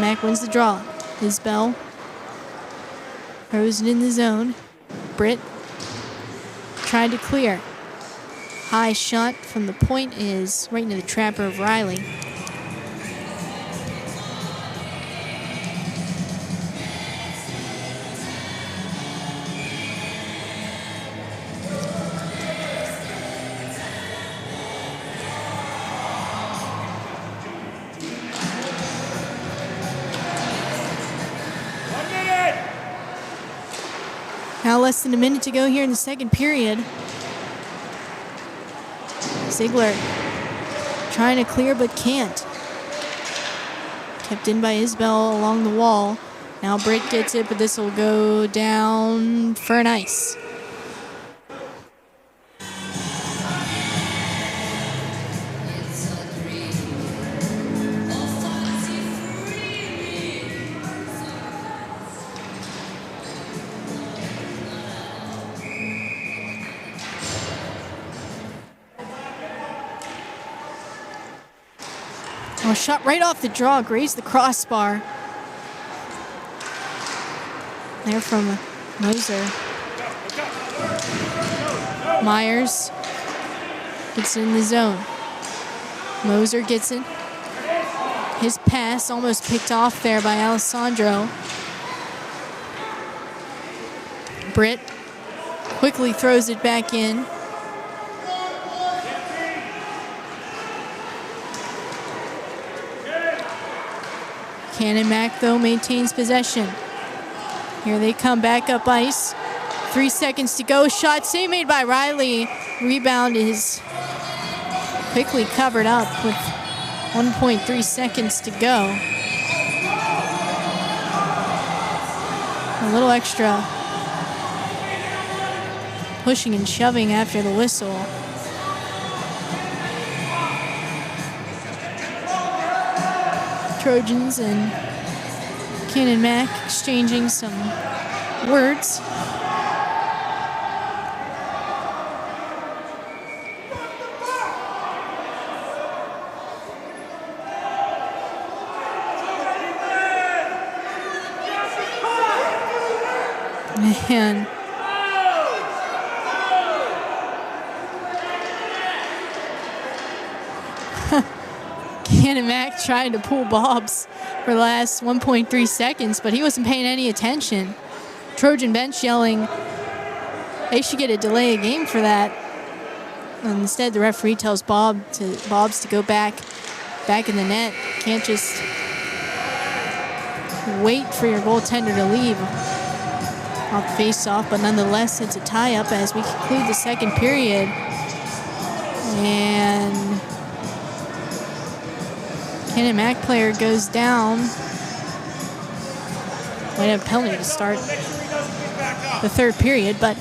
S1: Mack wins the draw. Isbell throws it in the zone. Britt tried to clear. High shot from the point is right into the trapper of Riley. Now less than a minute to go here in the second period. Ziegler trying to clear but can't. Kept in by Isbell along the wall. Now Britt gets it, but this will go down for an ice. Oh, shot right off the draw, grazed the crossbar. There from Moser. Myers gets in the zone. Moser gets in. His pass almost picked off there by Alessandro. Britt quickly throws it back in. Canon Mac, though, maintains possession. Here they come back up ice. 3 seconds to go. Shot save made by Riley. Rebound is quickly covered up with 1.3 seconds to go. A little extra pushing and shoving after the whistle. Trojans and Canon Mac exchanging some words. And Canon Mac trying to pull Bobs for the last 1.3 seconds, but he wasn't paying any attention. Trojan bench yelling they should get a delay of game for that. And instead, the referee tells Bobs to go back in the net. Can't just wait for your goaltender to leave off the face-off, but nonetheless, it's a tie-up as we conclude the second period. And Canon Mac player goes down. Might have a penalty to start the third period, but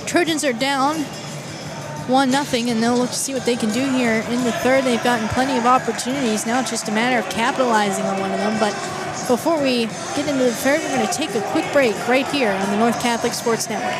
S1: Trojans are down 1-0, and they'll look to see what they can do here in the third. They've gotten plenty of opportunities. Now it's just a matter of capitalizing on one of them. But before we get into the third, we're going to take a quick break right here on the North Catholic Sports Network.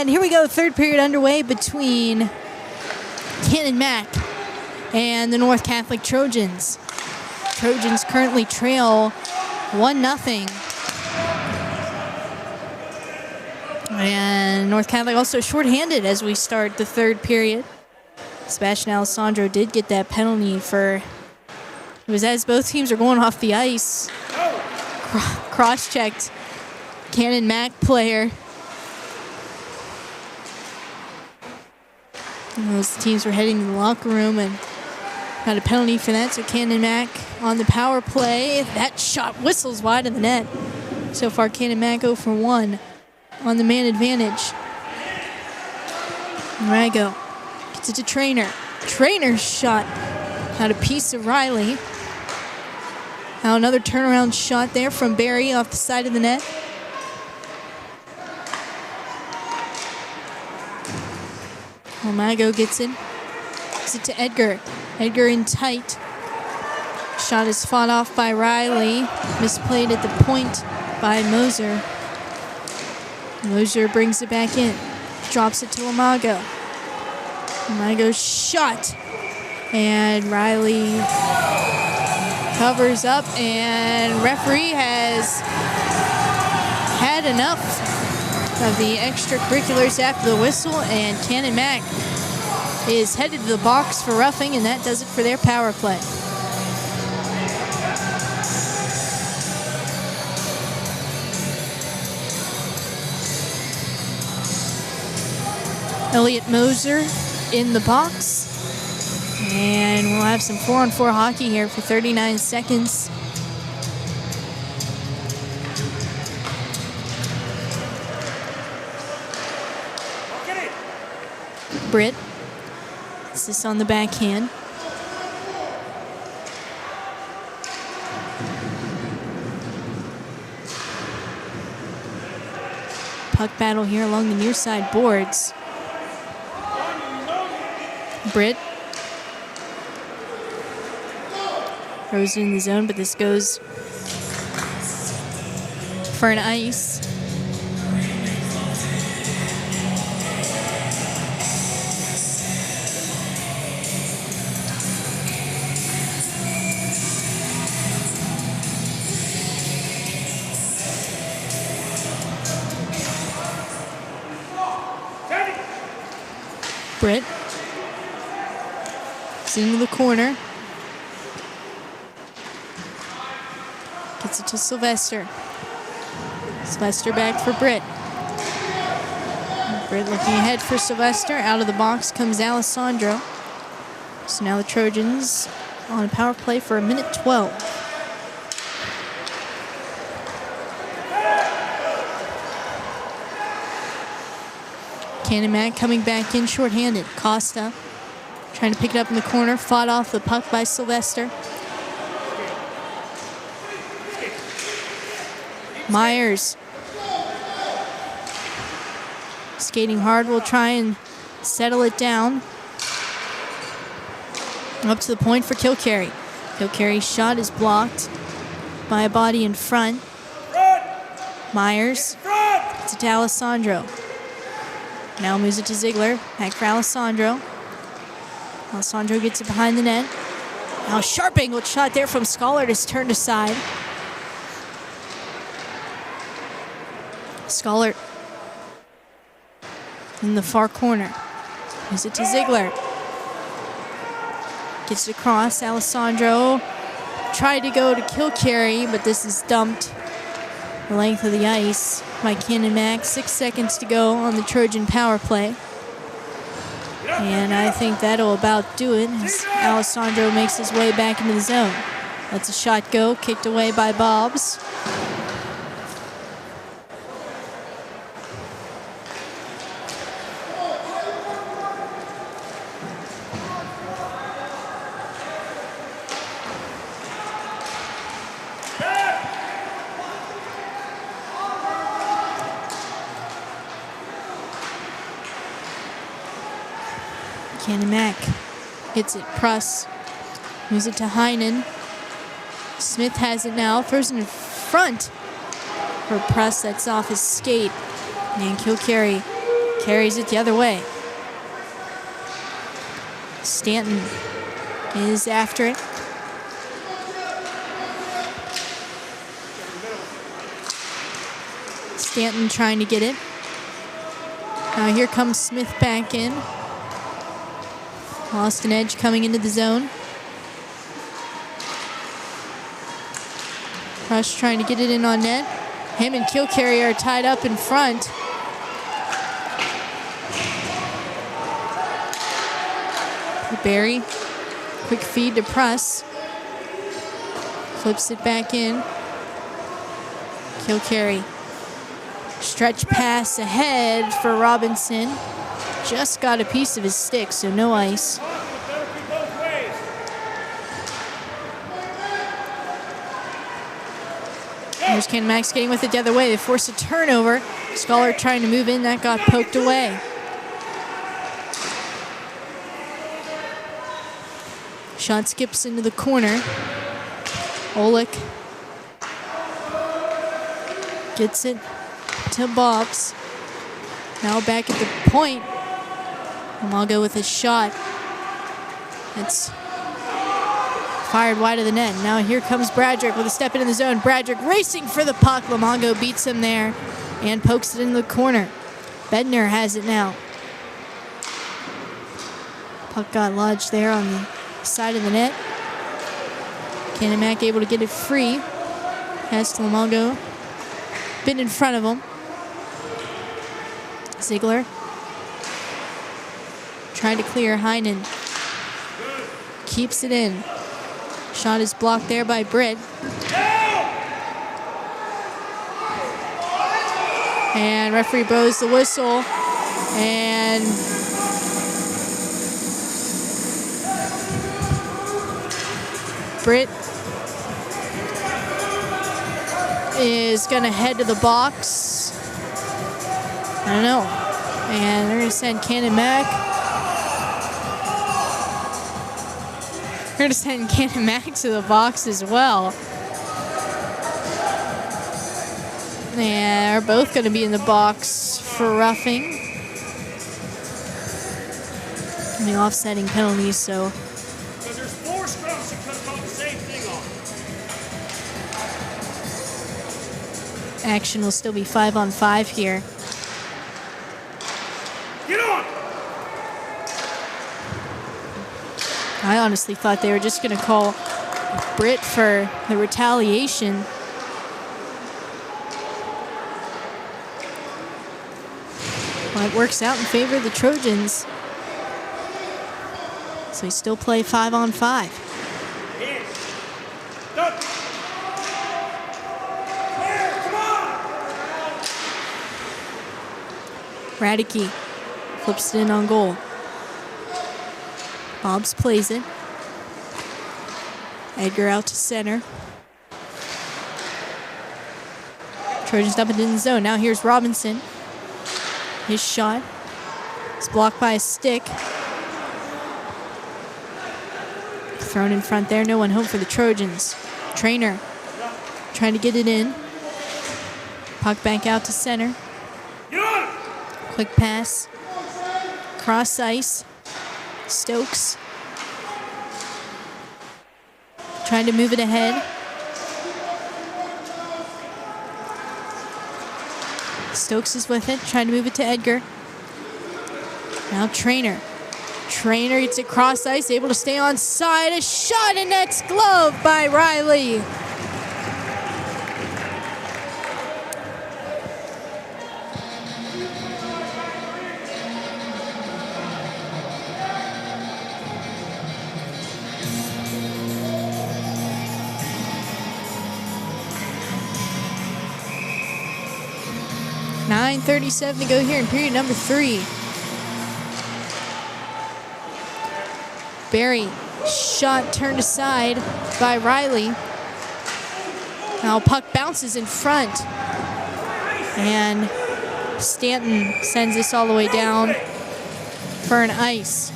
S1: And here we go, third period underway between Canon Mac and the North Catholic Trojans. Trojans currently trail 1-0. And North Catholic also shorthanded as we start the third period. Sebastian Alessandro did get that penalty for, it was as both teams are going off the ice. Cross-checked Canon Mac player. And those teams were heading to the locker room and got a penalty for that. So Canon Mac on the power play. That shot whistles wide of the net. So far, Canon Mac 0 for 1 on the man advantage. Rago gets it to Trainer. Trainer's shot had a piece of Riley. Now another turnaround shot there from Barry off the side of the net. Mago gets it. Gives it to Edgar. Edgar in tight. Shot is fought off by Riley. Misplayed at the point by Moser. Moser brings it back in. Drops it to Lamago. Lamago's shot. And Riley covers up, and referee has had enough of the extracurriculars after the whistle, and Canon Mac is headed to the box for roughing, and that does it for their power play. Elliot Moser in the box. And we'll have some 4-on-4 hockey here for 39 seconds. Britt. This is on the backhand. Puck battle here along the near side boards. Britt. Throws it in the zone, but this goes for an ice. Britt. It's into the corner. Gets it to Sylvester. Sylvester back for Britt. Britt looking ahead for Sylvester. Out of the box comes Alessandro. So now the Trojans on a power play for 1:12. Canon Mac coming back in shorthanded. Costa trying to pick it up in the corner. Fought off the puck by Sylvester. Myers. Skating hard, will try and settle it down. Up to the point for Kilcarry. Kilcarry's shot is blocked by a body in front. Myers. It's to Alessandro. Now moves it to Ziegler. Back for Alessandro. Alessandro gets it behind the net. Now a sharp angled shot there from Schollert is turned aside. Schollert in the far corner. Moves it to Ziegler. Gets it across. Alessandro tried to go to Kilcarry, but this is dumped the length of the ice by Canon Mac. 6 seconds to go on the Trojan power play. And I think that'll about do it as Alessandro makes his way back into the zone. Lets a shot go, kicked away by Bobs. Canon Mac hits it, Pruss, moves it to Heinen. Smith has it now, throws it in front for Pruss, that's off his skate. And Kilcarry Carries it the other way. Stanton is after it. Stanton trying to get it. Now here comes Smith back in. Lost an edge coming into the zone. Rush trying to get it in on net. Him and Kilcarry are tied up in front. Barry, quick feed to Press. Flips it back in. Kilcarry. Stretch pass ahead for Robinson. Just got a piece of his stick, so no ice. Here's Canon Max getting with it the other way. They force a turnover. Scholar trying to move in. That got poked away. Shot skips into the corner. Olick gets it to Bobs. Now back at the point. And I'll go with a shot. It's fired wide of the net. Now here comes Bradrick with a step into the zone. Bradrick racing for the puck. Lamongo beats him there and pokes it in the corner. Bednar has it now. Puck got lodged there on the side of the net. Canon Mac able to get it free. Has to Lamongo. Been in front of him. Ziegler trying to clear. Heinen keeps it in. Shot is blocked there by Britt. And referee blows the whistle. And Britt is going to head to the box. I don't know. And they're going to send Canon Mac. They're going to send Canon Mac to the box as well. And they're both going to be in the box for roughing. I mean, offsetting penalties, so.
S2: Because there's 4 scrums that could have called the same thing off.
S1: Action will still be 5-on-5 here.
S2: Get on!
S1: I honestly thought they were just going to call Britt for the retaliation. Well, it works out in favor of the Trojans. So we still play 5-on-5. Radicke flips it in on goal. Bobs plays it. Edgar out to center. Trojans dump it in the zone. Now here's Robinson. His shot is blocked by a stick. Thrown in front there. No one home for the Trojans. Trainer trying to get it in. Puck back out to center. Quick pass. Cross ice. Stokes trying to move it ahead. Stokes is with it, trying to move it to Edgar. Now Trainer. Trainer gets it cross ice, able to stay on side. A shot and that's gloved by Riley. .37 to go here in period number 3. Barry, shot turned aside by Riley. Now puck bounces in front. And Stanton sends this all the way down for an ice.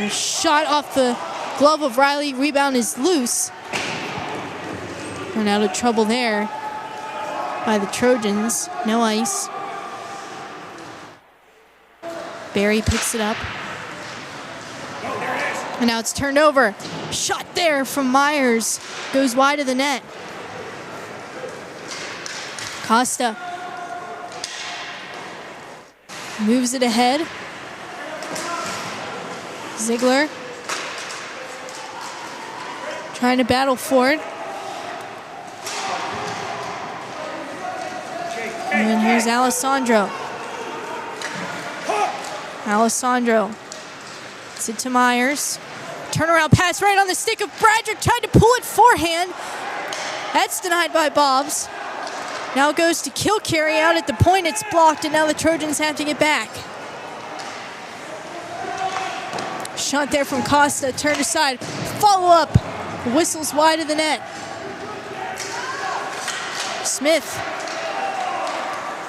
S1: A shot off the glove of Riley. Rebound is loose. Run out of trouble there by the Trojans. No ice. Barry picks it up. And now it's turned over. Shot there from Myers. Goes wide of the net. Costa moves it ahead. Ziegler trying to battle for it. And then here's Alessandro. Alessandro. It's it to Myers. Turnaround pass right on the stick of Bradrick. Tried to pull it forehand. That's denied by Bobs. Now it goes to Kilcarry out at the point. It's blocked, and now the Trojans have to get back. Shot there from Costa. Turned aside. Follow up. Whistles wide of the net. Smith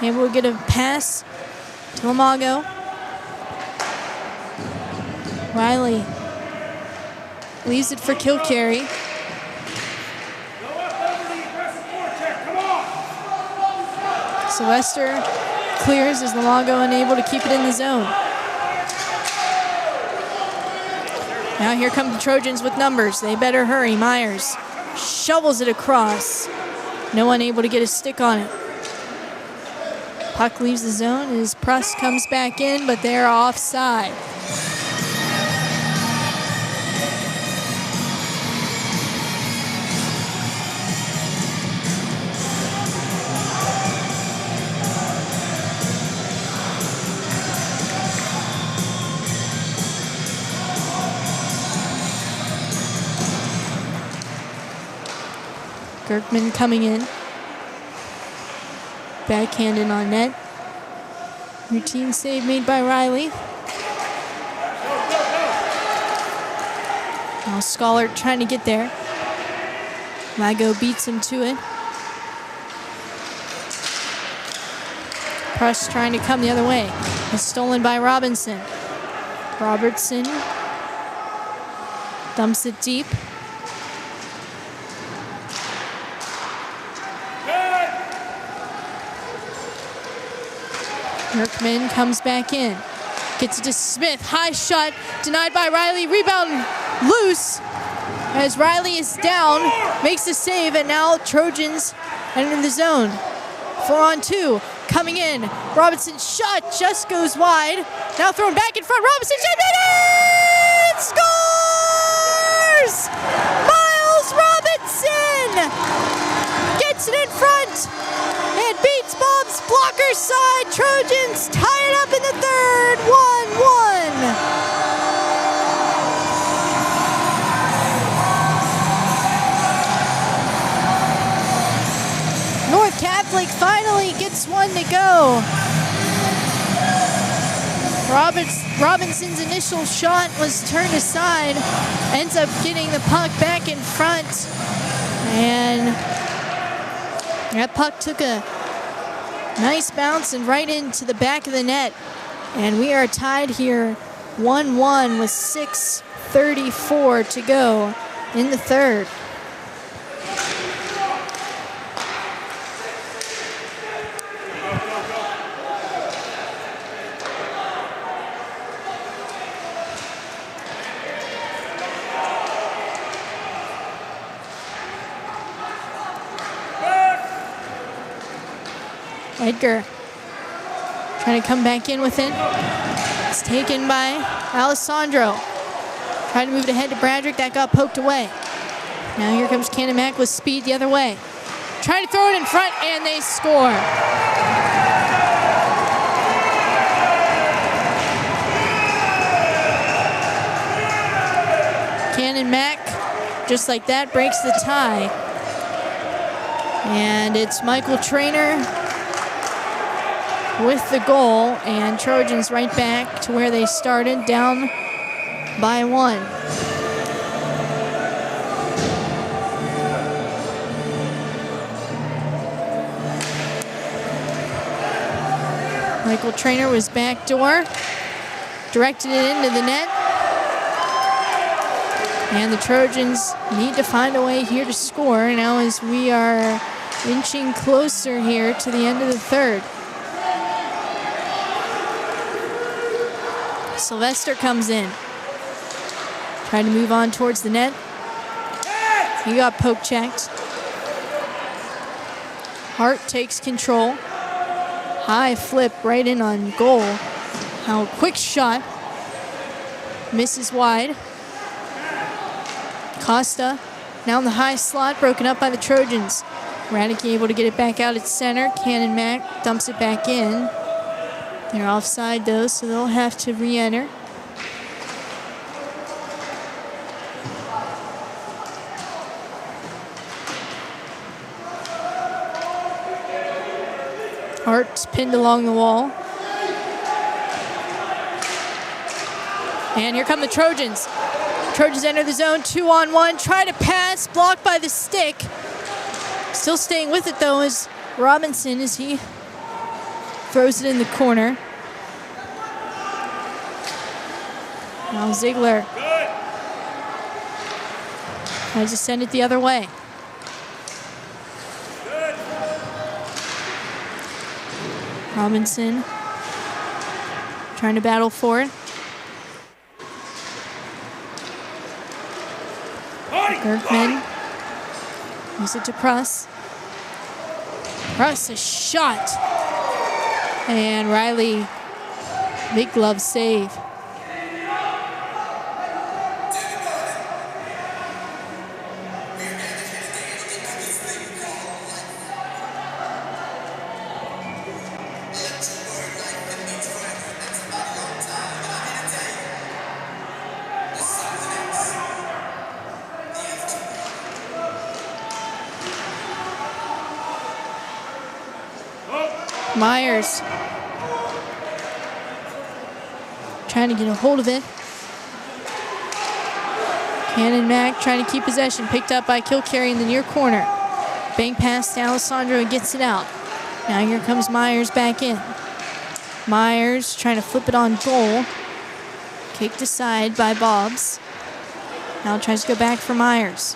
S1: able to get a pass to Lamago. Riley leaves it for Kilcarry. Sylvester clears as Lamago unable to keep it in the zone. Now here come the Trojans with numbers. They better hurry. Myers shovels it across. No one able to get a stick on it. Puck leaves the zone as Pruss comes back in, but they're offside. Kirkman coming in. Backhanded on net. Routine save made by Riley. Now Scholar trying to get there. Lago beats him to it. Pruss trying to come the other way. It's stolen by Robinson. Robertson dumps it deep. Kirkman comes back in. Gets it to Smith. High shot denied by Riley. Rebound loose as Riley is down. Makes the save, and now Trojans enter the zone. 4-on-2 coming in. Robinson shot just goes wide. Now thrown back in front. Robinson shot and scores! Miles Robinson gets it in front. It beats Bob's blocker side. Trojans tie it up in the third. 1-1. North Catholic finally gets one to go. Robinson's initial shot was turned aside. Ends up getting the puck back in front. And that puck took a nice bounce and right into the back of the net. And we are tied here 1-1 with 6:34 to go in the third. Edgar trying to come back in with it. It's taken by Alessandro. Trying to move it ahead to Bradrick. That got poked away. Now here comes Canon Mac with speed the other way. Trying to throw it in front, and they score. Canon Mac, just like that, breaks the tie. And it's Michael Traynor with the goal, and Trojans right back to where they started, down by 1. Michael Traynor was backdoor, directed it into the net. And the Trojans need to find a way here to score now as we are inching closer here to the end of the third. Sylvester comes in. Trying to move on towards the net. He got poke checked. Hart takes control. High flip right in on goal. How quick shot. Misses wide. Costa now in the high slot, broken up by the Trojans. Radicke able to get it back out at center. Canon Mac dumps it back in. They're offside though, so they'll have to re-enter. Hart's pinned along the wall. And here come the Trojans. Trojans enter the zone, 2-on-1, try to pass, blocked by the stick. Still staying with it though is Robinson as he throws it in the corner. Now Ziegler tries to send it the other way. Robinson trying to battle for it. Bergman use it to Pruss. Pruss, a shot. And Riley, big glove save. Myers trying to get a hold of it. Canon Mac trying to keep possession. Picked up by Kilcarry in the near corner. Bank pass to Alessandro and gets it out. Now here comes Myers back in. Myers trying to flip it on goal. Kicked aside by Bobs. Now tries to go back for Myers.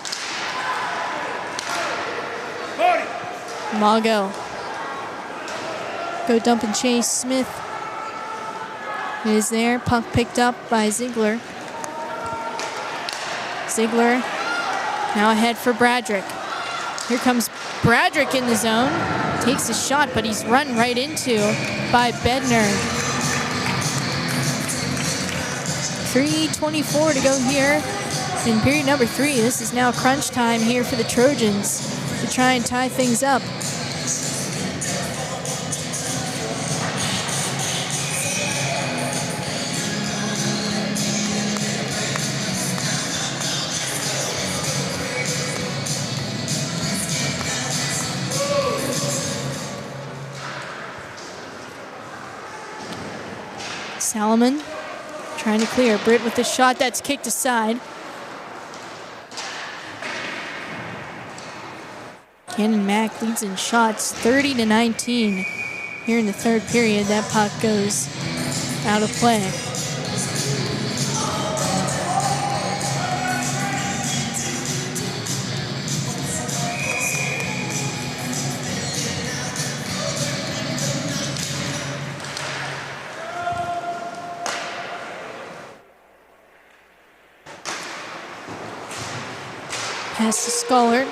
S1: Mago. Go dump and chase Smith. It is there. Puck picked up by Ziegler. Ziegler now ahead for Bradrick. Here comes Bradrick in the zone. Takes a shot, but he's run right into by Bednar. 3:24 to go here in period number 3. This is now crunch time here for the Trojans to try and tie things up. Salomon trying to clear. Britt with the shot that's kicked aside. Canon Mac leads in shots 30-19 here in the third period. That puck goes out of play. Pass to Scullard.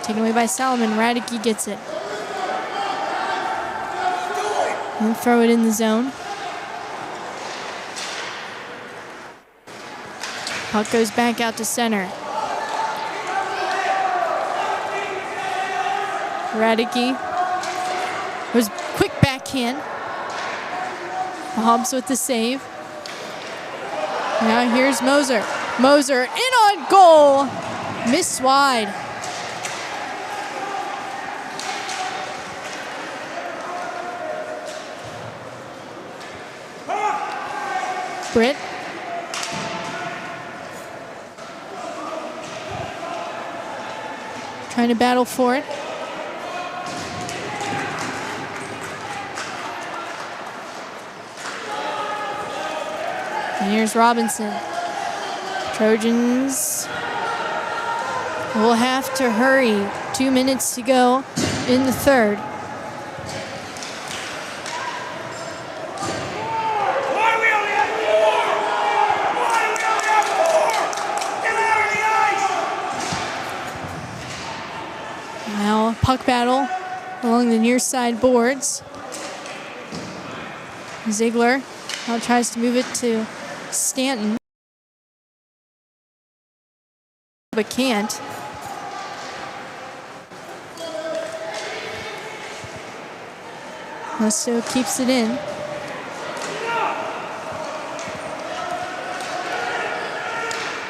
S1: Taken away by Salomon. Radicke gets it. He'll throw it in the zone. Puck goes back out to center. Radicke. There's quick backhand. Hobbs with the save. Now here's Moser. Moser in on goal. Miss wide. Britt. Trying to battle for it. And here's Robinson. Trojans will have to hurry. 2 minutes to go in the third.
S2: Why do we only have 4? Why do we only have 4? Get out of the ice!
S1: Now a puck battle along the near side boards. Ziegler now tries to move it to Stanton, but can't. Musto keeps it in.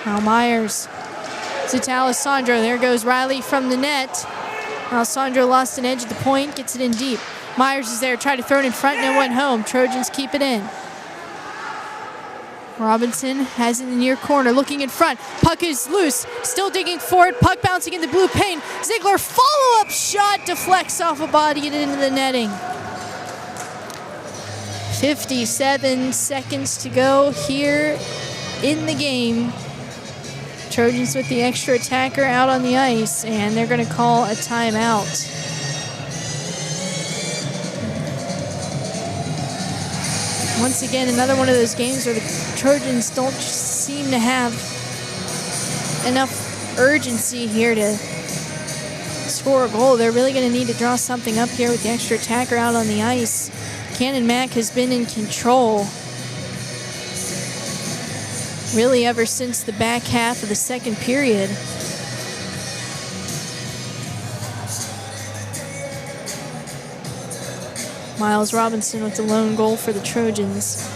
S1: Now Myers to Alessandro. There goes Riley from the net. Alessandro lost an edge at the point, gets it in deep. Myers is there, tried to throw it in front, and it went home. Trojans keep it in. Robinson has it in the near corner, looking in front. Puck is loose, still digging for it. Puck bouncing in the blue paint. Ziegler follow-up shot deflects off a body and into the netting. 57 seconds to go here in the game. Trojans with the extra attacker out on the ice, and they're going to call a timeout. Once again, another one of those games where the Trojans don't seem to have enough urgency here to score a goal. They're really going to need to draw something up here with the extra attacker out on the ice. Canon Mac has been in control really ever since the back half of the second period. Miles Robinson with the lone goal for the Trojans.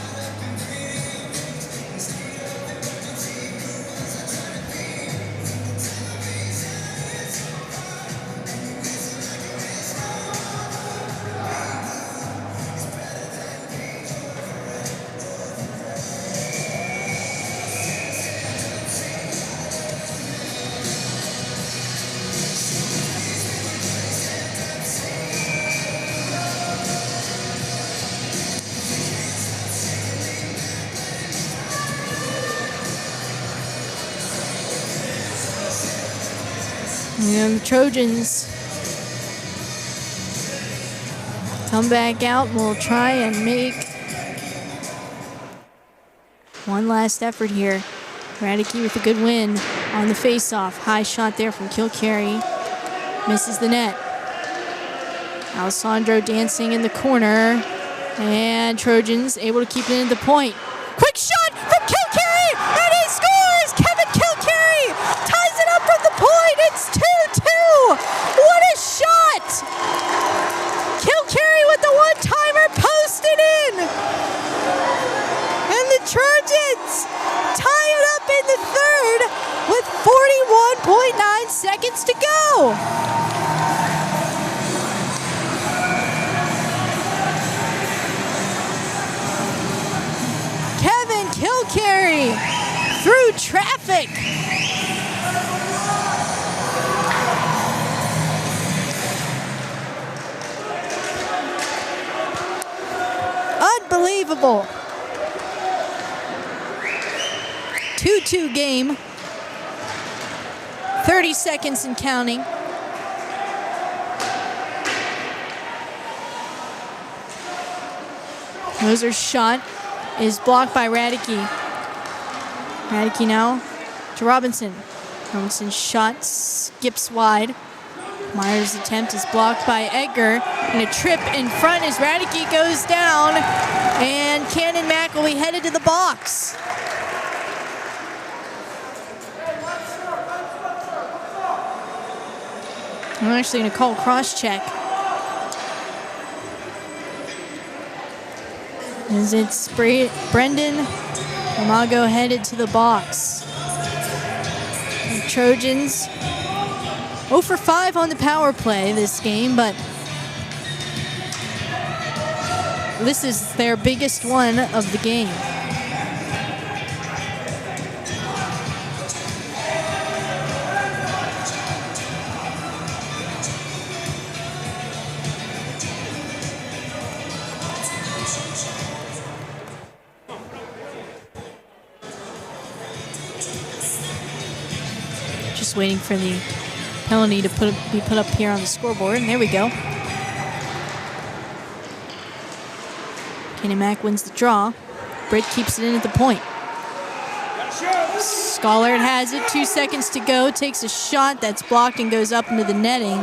S1: And the Trojans come back out and will try and make one last effort here. Radicke with a good win on the faceoff. High shot there from Kilcarry. Misses the net. Alessandro dancing in the corner. And Trojans able to keep it in the point. Quick shot from Kilcarry! And he scores! Kevin Kilcarry ties it up from the point. It's 2-2. What a shot! Kilcarry with the one-timer posted in. And the Trojans tie it up in the third with 41.9 seconds to go. Kevin Kilcarry through traffic. Unbelievable. 2-2 game. 30 seconds and counting. Moser's shot is blocked by Radicke. Radicke now to Robinson. Robinson's shot skips wide. Myers' attempt is blocked by Edgar. And a trip in front as Radicke goes down. And Canon Mac will be headed to the box. I'm actually going to call cross-check. As it's Brendan Amago headed to the box. The Trojans 0 for 5 on the power play this game, but this is their biggest one of the game. Just waiting for the penalty to be put up here on the scoreboard, and there we go. Canon Mac wins the draw. Britt keeps it in at the point. Schollard has it, 2 seconds to go, takes a shot that's blocked and goes up into the netting.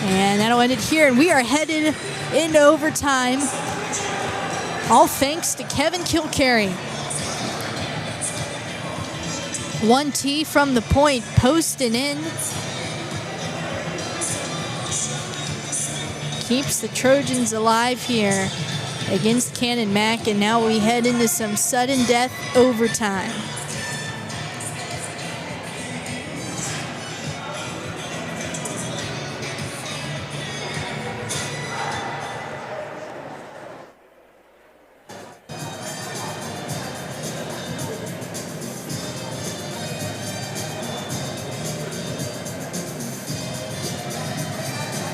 S1: And that'll end it here, and we are headed into overtime. All thanks to Kevin Kilcarry. 1T from the point, posting in. Keeps the Trojans alive here against Canon Mac, and now we head into some sudden death overtime.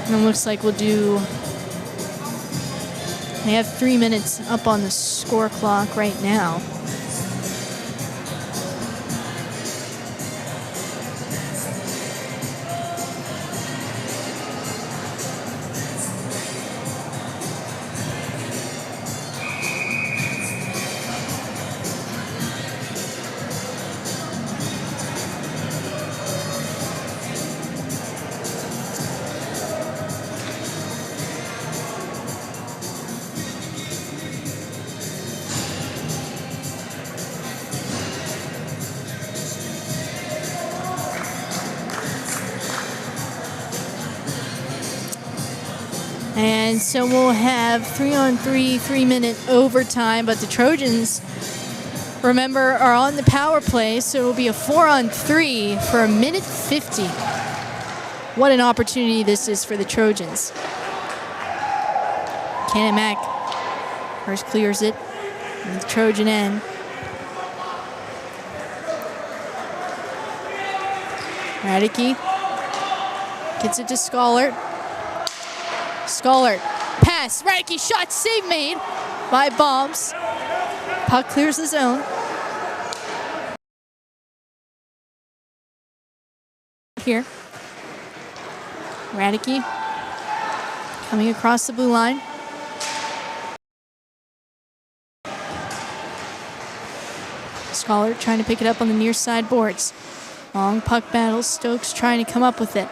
S1: And it looks like we'll do, they have 3 minutes up on the score clock right now. And so we'll have 3-on-3, 3-minute overtime, but the Trojans, remember, are on the power play, so it will be a 4-on-3 for 1:50. What an opportunity this is for the Trojans. Canon Mac first clears it on the Trojan end. Radicke gets it to Schollard. Schollard, pass, Radicke, shot, save made by Bobs. Puck clears the zone. Here, Radicke coming across the blue line. Schollard trying to pick it up on the near side boards. Long puck battle, Stokes trying to come up with it.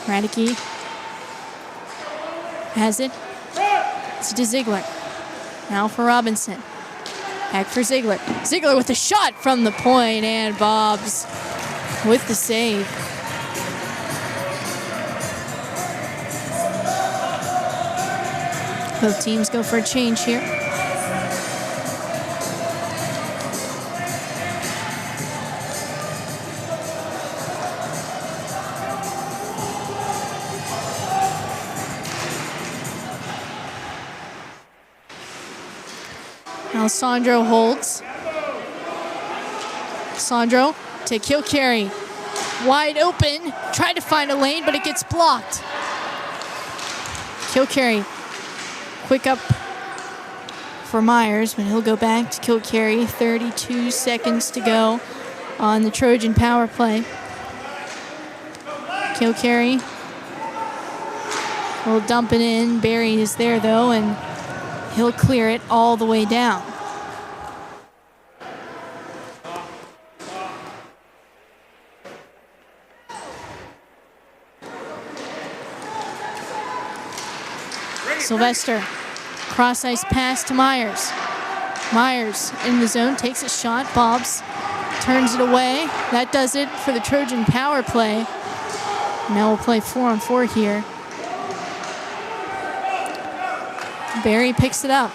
S1: Radicke has it. It's to Ziegler. Now for Robinson. Back for Ziegler. Ziegler with a shot from the point, and Bobs with the save. Both teams go for a change here. Sandro holds. Sandro to Kilcarry. Wide open. Tried to find a lane, but it gets blocked. Kilcarry. Quick up for Myers, but he'll go back to Kilcarry. 32 seconds to go on the Trojan power play. Kilcarry will dump it in. Barry is there, though, and he'll clear it all the way down. Sylvester, cross ice pass to Myers. Myers in the zone, takes a shot. Bobs turns it away. That does it for the Trojan power play. Now we'll play 4-on-4 here. Barry picks it up.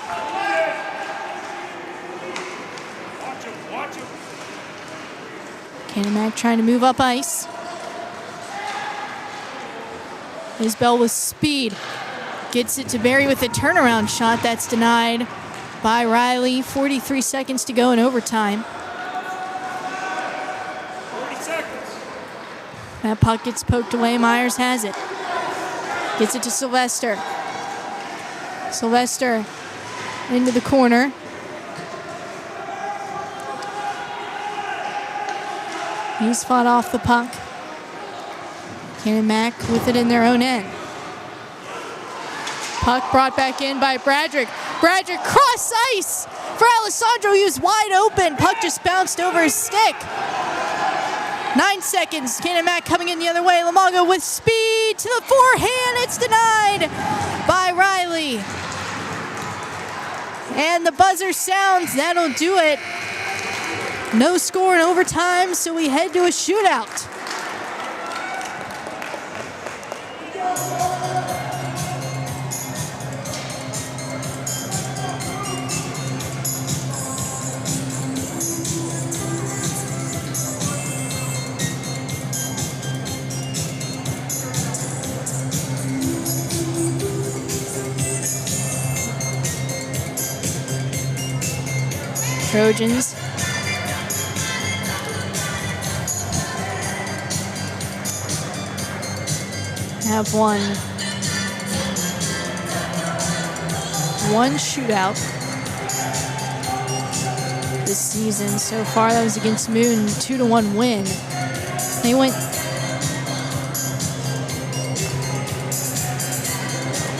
S1: Canon Mac trying to move up ice. Isbell with speed. Gets it to Barry with a turnaround shot. That's denied by Riley. 43 seconds to go in overtime.
S2: 40 seconds.
S1: That puck gets poked away. Myers has it. Gets it to Sylvester. Sylvester into the corner. He's fought off the puck. Canon Mac with it in their own end. Puck brought back in by Bradrick. Bradrick cross ice for Alessandro. He was wide open. Puck just bounced over his stick. 9 seconds. Canon Mac coming in the other way. Lemieux with speed to the forehand. It's denied by Riley. And the buzzer sounds. That'll do it. No score in overtime, so we head to a shootout. Trojans have won one shootout this season so far. That was against Moon, 2-1 win. They went,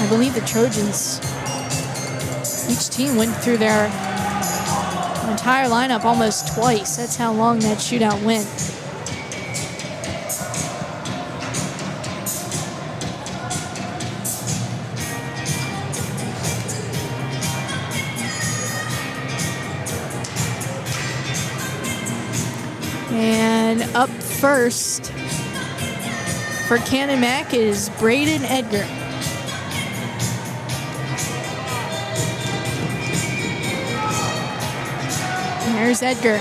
S1: I believe the Trojans, each team went through their entire lineup almost twice. That's how long that shootout went. And up first for Canon Mac is Braden Edgar. There's Edgar.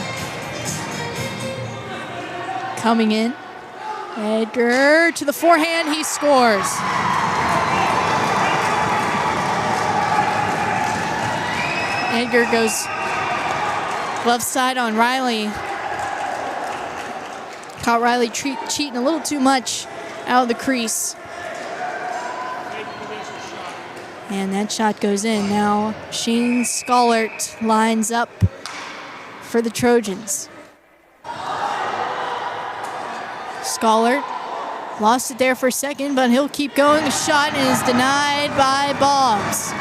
S1: Coming in. Edgar to the forehand, he scores. Edgar goes glove side on Riley. Caught Riley cheating a little too much out of the crease. And that shot goes in. Now Shane Scollert lines up for the Trojans. Scollert lost it there for a second, but he'll keep going. The shot is denied by Bobs.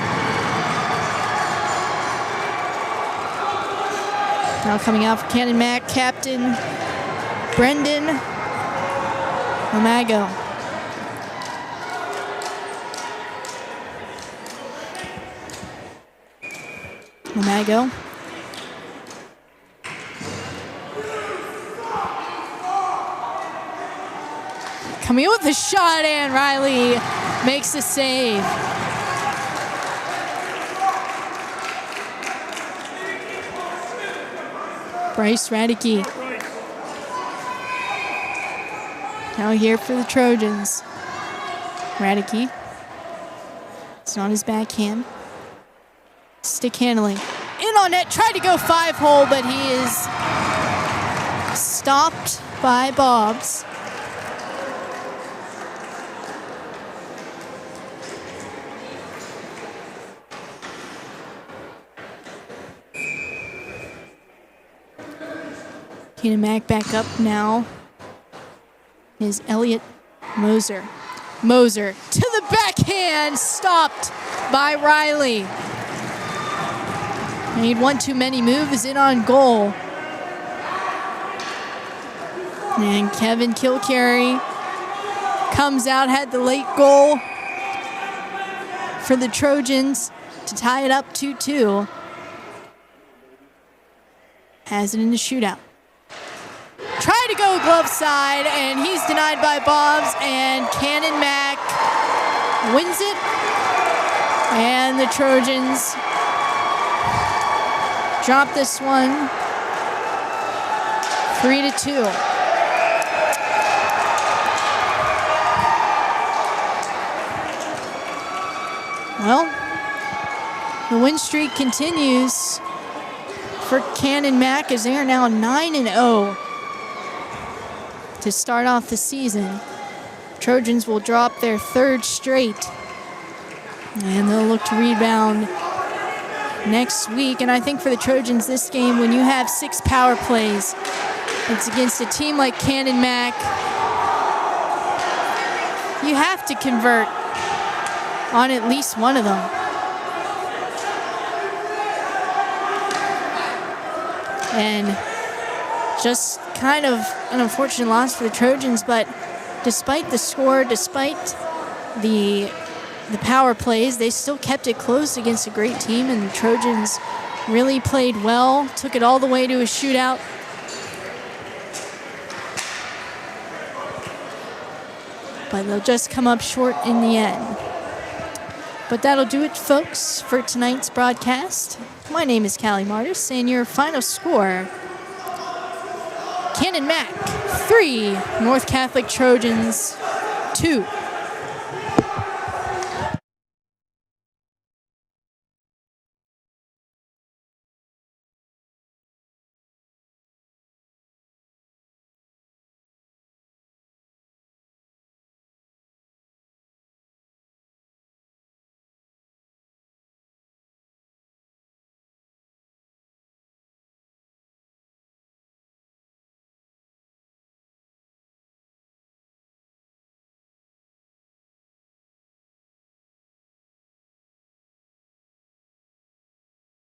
S1: Now coming out for Canon Mac, captain Brendan Lemieux. Lemieux. Coming in with the shot, and Riley makes the save. Bryce Radicke. Now here for the Trojans. Radicke. It's on his backhand. Stick handling. In on net, tried to go 5-hole, but he is stopped by Bobs. Canon Mac back up now is Elliot Moser. Moser to the backhand, stopped by Riley. Made one too many moves, in on goal. And Kevin Kilcarry comes out, had the late goal for the Trojans to tie it up 2-2. Has it in the shootout. Try to go glove side, and he's denied by Bobs, and Canon Mac wins it. And the Trojans drop this one 3-2. Well, the win streak continues for Canon Mac as they are now 9-0 to start off the season. Trojans will drop their third straight, and they'll look to rebound next week. And I think for the Trojans this game, when you have 6 power plays It's against a team like Canon Mac. You have to convert on at least one of them. And just kind of an unfortunate loss for the Trojans, but despite the score, despite the power plays, they still kept it close against a great team, and the Trojans really played well, took it all the way to a shootout. But they'll just come up short in the end. But that'll do it, folks, for tonight's broadcast. My name is Callie Martis, and your final score, Canon Mac 3, North Catholic Trojans 2.